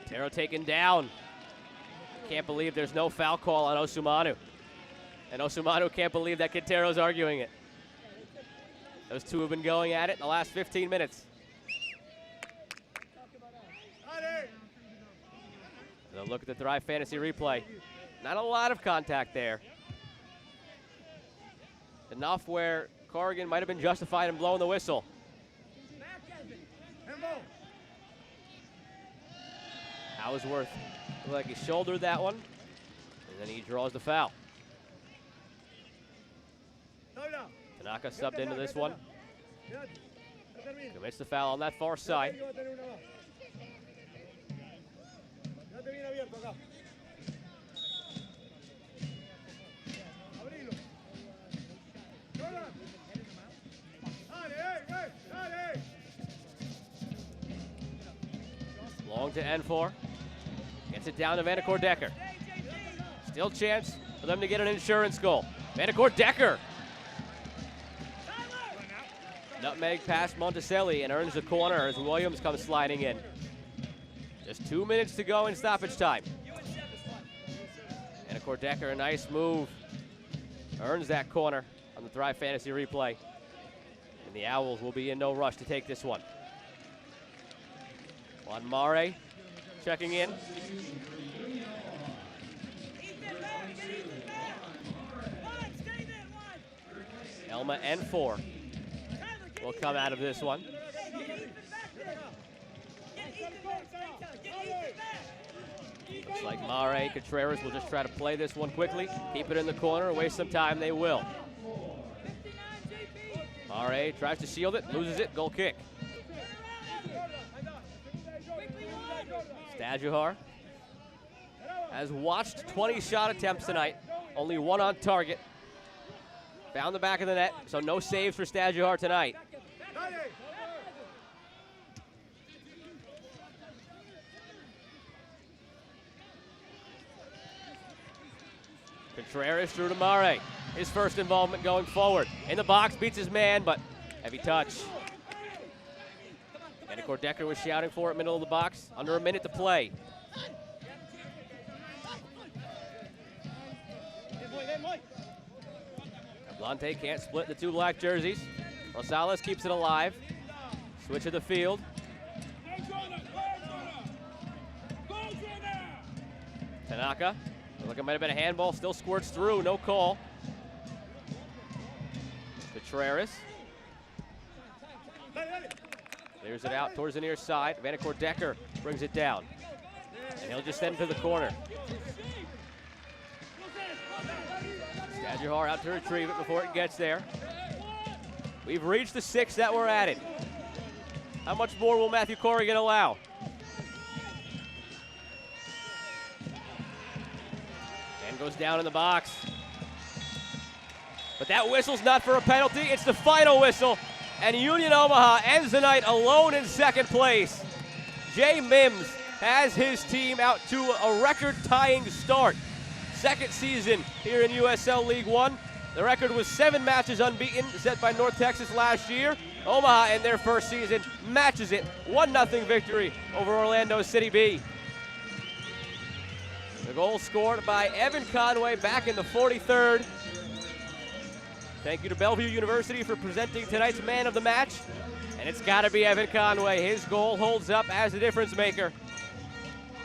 Taro taken down. Can't believe there's no foul call on Osumanu. And Osumanu can't believe that Quintero's arguing it. Those two have been going at it in the last 15 minutes. So look at the Thrive Fantasy replay. Not a lot of contact there. Enough where Corrigan might have been justified in blowing the whistle. Houseworth looked like he shouldered that one, and then he draws the foul. Tanaka subbed into this one. Commits the foul on that far side. Long to N4. Gets it down to Vanacore Decker. Still chance for them to get an insurance goal. Vanacore Decker. Nutmeg past Monticelli and earns the corner as Williams comes sliding in. Just 2 minutes to go in stoppage time. Vanacore Decker, a nice move. Earns that corner on the Thrive Fantasy replay. And the Owls will be in no rush to take this one. Juan Mare checking in. Elma N4 will come out of this one. Looks like Mare Contreras will just try to play this one quickly, keep it in the corner, waste some time, they will. Mare tries to shield it, loses it, goal kick. Stajuhar has watched 20 shot attempts tonight, only 1 on target. Found the back of the net, so no saves for Stajuhar tonight. Contreras through to Mare. His first involvement going forward. In the box, beats his man, but heavy touch. Vanacore Decker was shouting for it, middle of the box. Under a minute to play. Blante can't split the 2 black jerseys. Rosales keeps it alive. Switch of the field. Tanaka. Look like it might have been a handball. Still squirts through. No call. Contreras. Clears it out towards the near side. Vanacore Decker brings it down. And he'll just send it to the corner. Stajuhar out to retrieve it before it gets there. We've reached the 6 that were added. How much more will Matthew Corrigan allow? And goes down in the box. But that whistle's not for a penalty. It's the final whistle. And Union Omaha ends the night alone in second place. Jay Mims has his team out to a record-tying start. second season here in USL League One. The record was 7 matches unbeaten, set by North Texas last year. Omaha, in their first season, matches it. 1-0 victory over Orlando City B. The goal scored by Evan Conway back in the 43rd. Thank you to Bellevue University for presenting tonight's man of the match. And it's got to be Evan Conway. His goal holds up as the difference maker.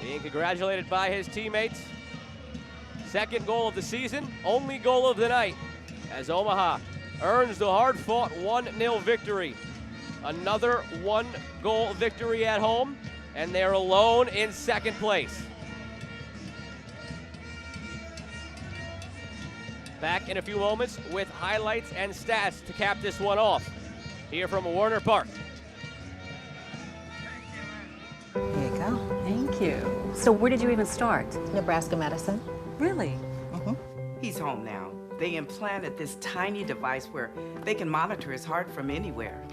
Being congratulated by his teammates. Second goal of the season, only goal of the night, as Omaha earns the hard-fought 1-0 victory. Another 1-goal victory at home, and they're alone in second place. Back in a few moments with highlights and stats to cap this one off. Here from Warner Park. Here you go. Thank you. So where did you even start? Nebraska Medicine. Really? He's home now. They implanted this tiny device where they can monitor his heart from anywhere.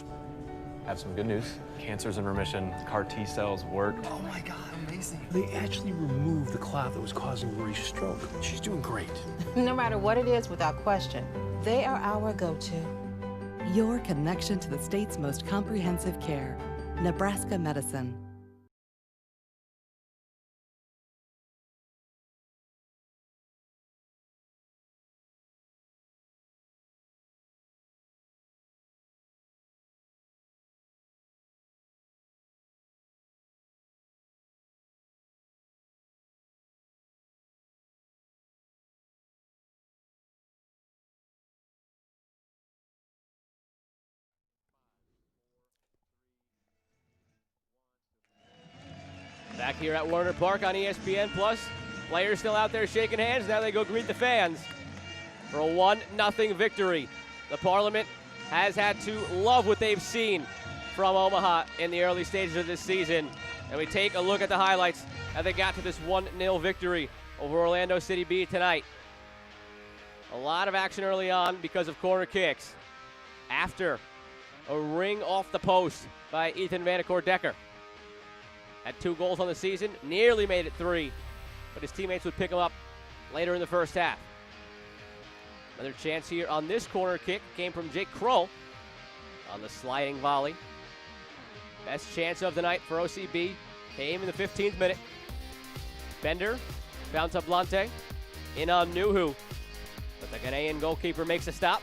I have some good news. Cancer's in remission. CAR T cells work. Oh my God, amazing. They actually removed the clot that was causing Marie's stroke. She's doing great. No matter what it is, without question, they are our go-to. Your connection to the state's most comprehensive care. Nebraska Medicine. Back here at Warner Park on ESPN Plus. Players still out there shaking hands. Now they go greet the fans for a 1-0 victory. The Parliament has had to love what they've seen from Omaha in the early stages of this season. And we take a look at the highlights as they got to this 1-0 victory over Orlando City B tonight. A lot of action early on because of corner kicks. After a ring off the post by Ethan Vanacore-Decker. Had 2 goals on the season, nearly made it 3, but his teammates would pick him up later in the first half. Another chance here on this corner kick came from Jake Kroll on the sliding volley. Best chance of the night for OCB came in the 15th minute. Bender found Tablante in on Nuhu, but the Ghanaian goalkeeper makes a stop.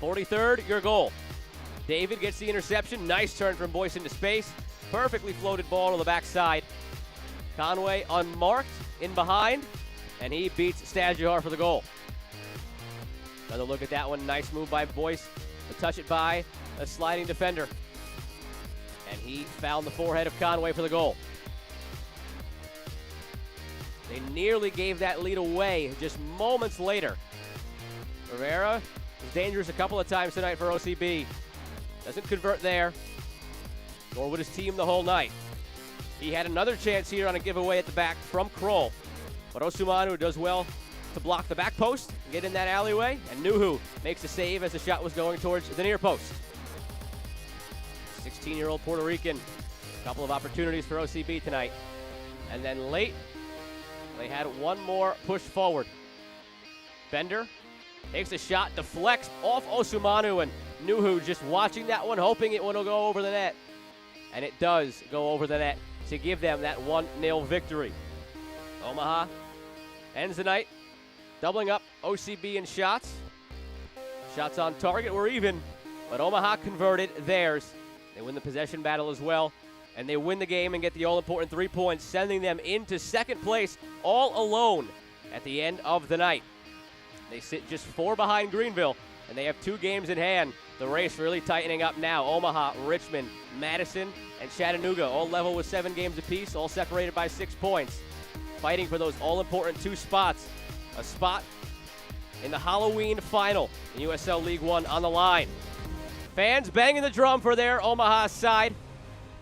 43rd, your goal. David gets the interception. Nice turn from Boyce into space. Perfectly floated ball to the backside. Conway unmarked in behind, and he beats Stadjahar for the goal. Another look at that one. Nice move by Boyce to touch it by a sliding defender. And he found the forehead of Conway for the goal. They nearly gave that lead away just moments later. Rivera was dangerous a couple of times tonight for OCB. Doesn't convert there, nor would his team the whole night. He had another chance here on a giveaway at the back from Kroll, but Osumanu does well to block the back post, get in that alleyway, and Nuhu makes the save as the shot was going towards the near post. 16-year-old Puerto Rican, a couple of opportunities for OCB tonight. And then late, they had one more push forward. Bender takes a shot, deflects off Osumanu, and Nuhu just watching that one, hoping it will go over the net. And it does go over the net to give them that 1-0 victory. Omaha ends the night doubling up OCB in shots. Shots on target were even, but Omaha converted theirs. They win the possession battle as well, and they win the game and get the all-important 3 points, sending them into second place all alone at the end of the night. They sit just 4 behind Greenville, and they have 2 games in hand. The race really tightening up now. Omaha, Richmond, Madison, and Chattanooga all level with 7 games apiece, all separated by 6 points. Fighting for those all-important 2 spots. A spot in the Halloween final in USL League One on the line. Fans banging the drum for their Omaha side,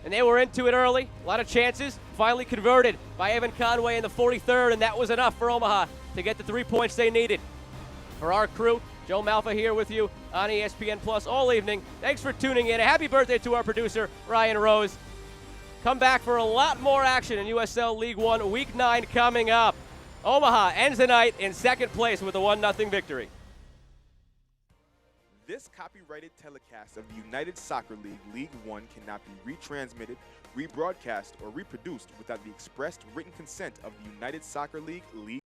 and they were into it early. A lot of chances, finally converted by Evan Conway in the 43rd, and that was enough for Omaha to get the 3 points they needed. For our crew, Joe Malfa here with you on ESPN Plus all evening. Thanks for tuning in. A happy birthday to our producer, Ryan Rose. Come back for a lot more action in USL League One Week 9 coming up. Omaha ends the night in second place with a 1-0 victory. This copyrighted telecast of the United Soccer League League One cannot be retransmitted, rebroadcast, or reproduced without the expressed written consent of the United Soccer League League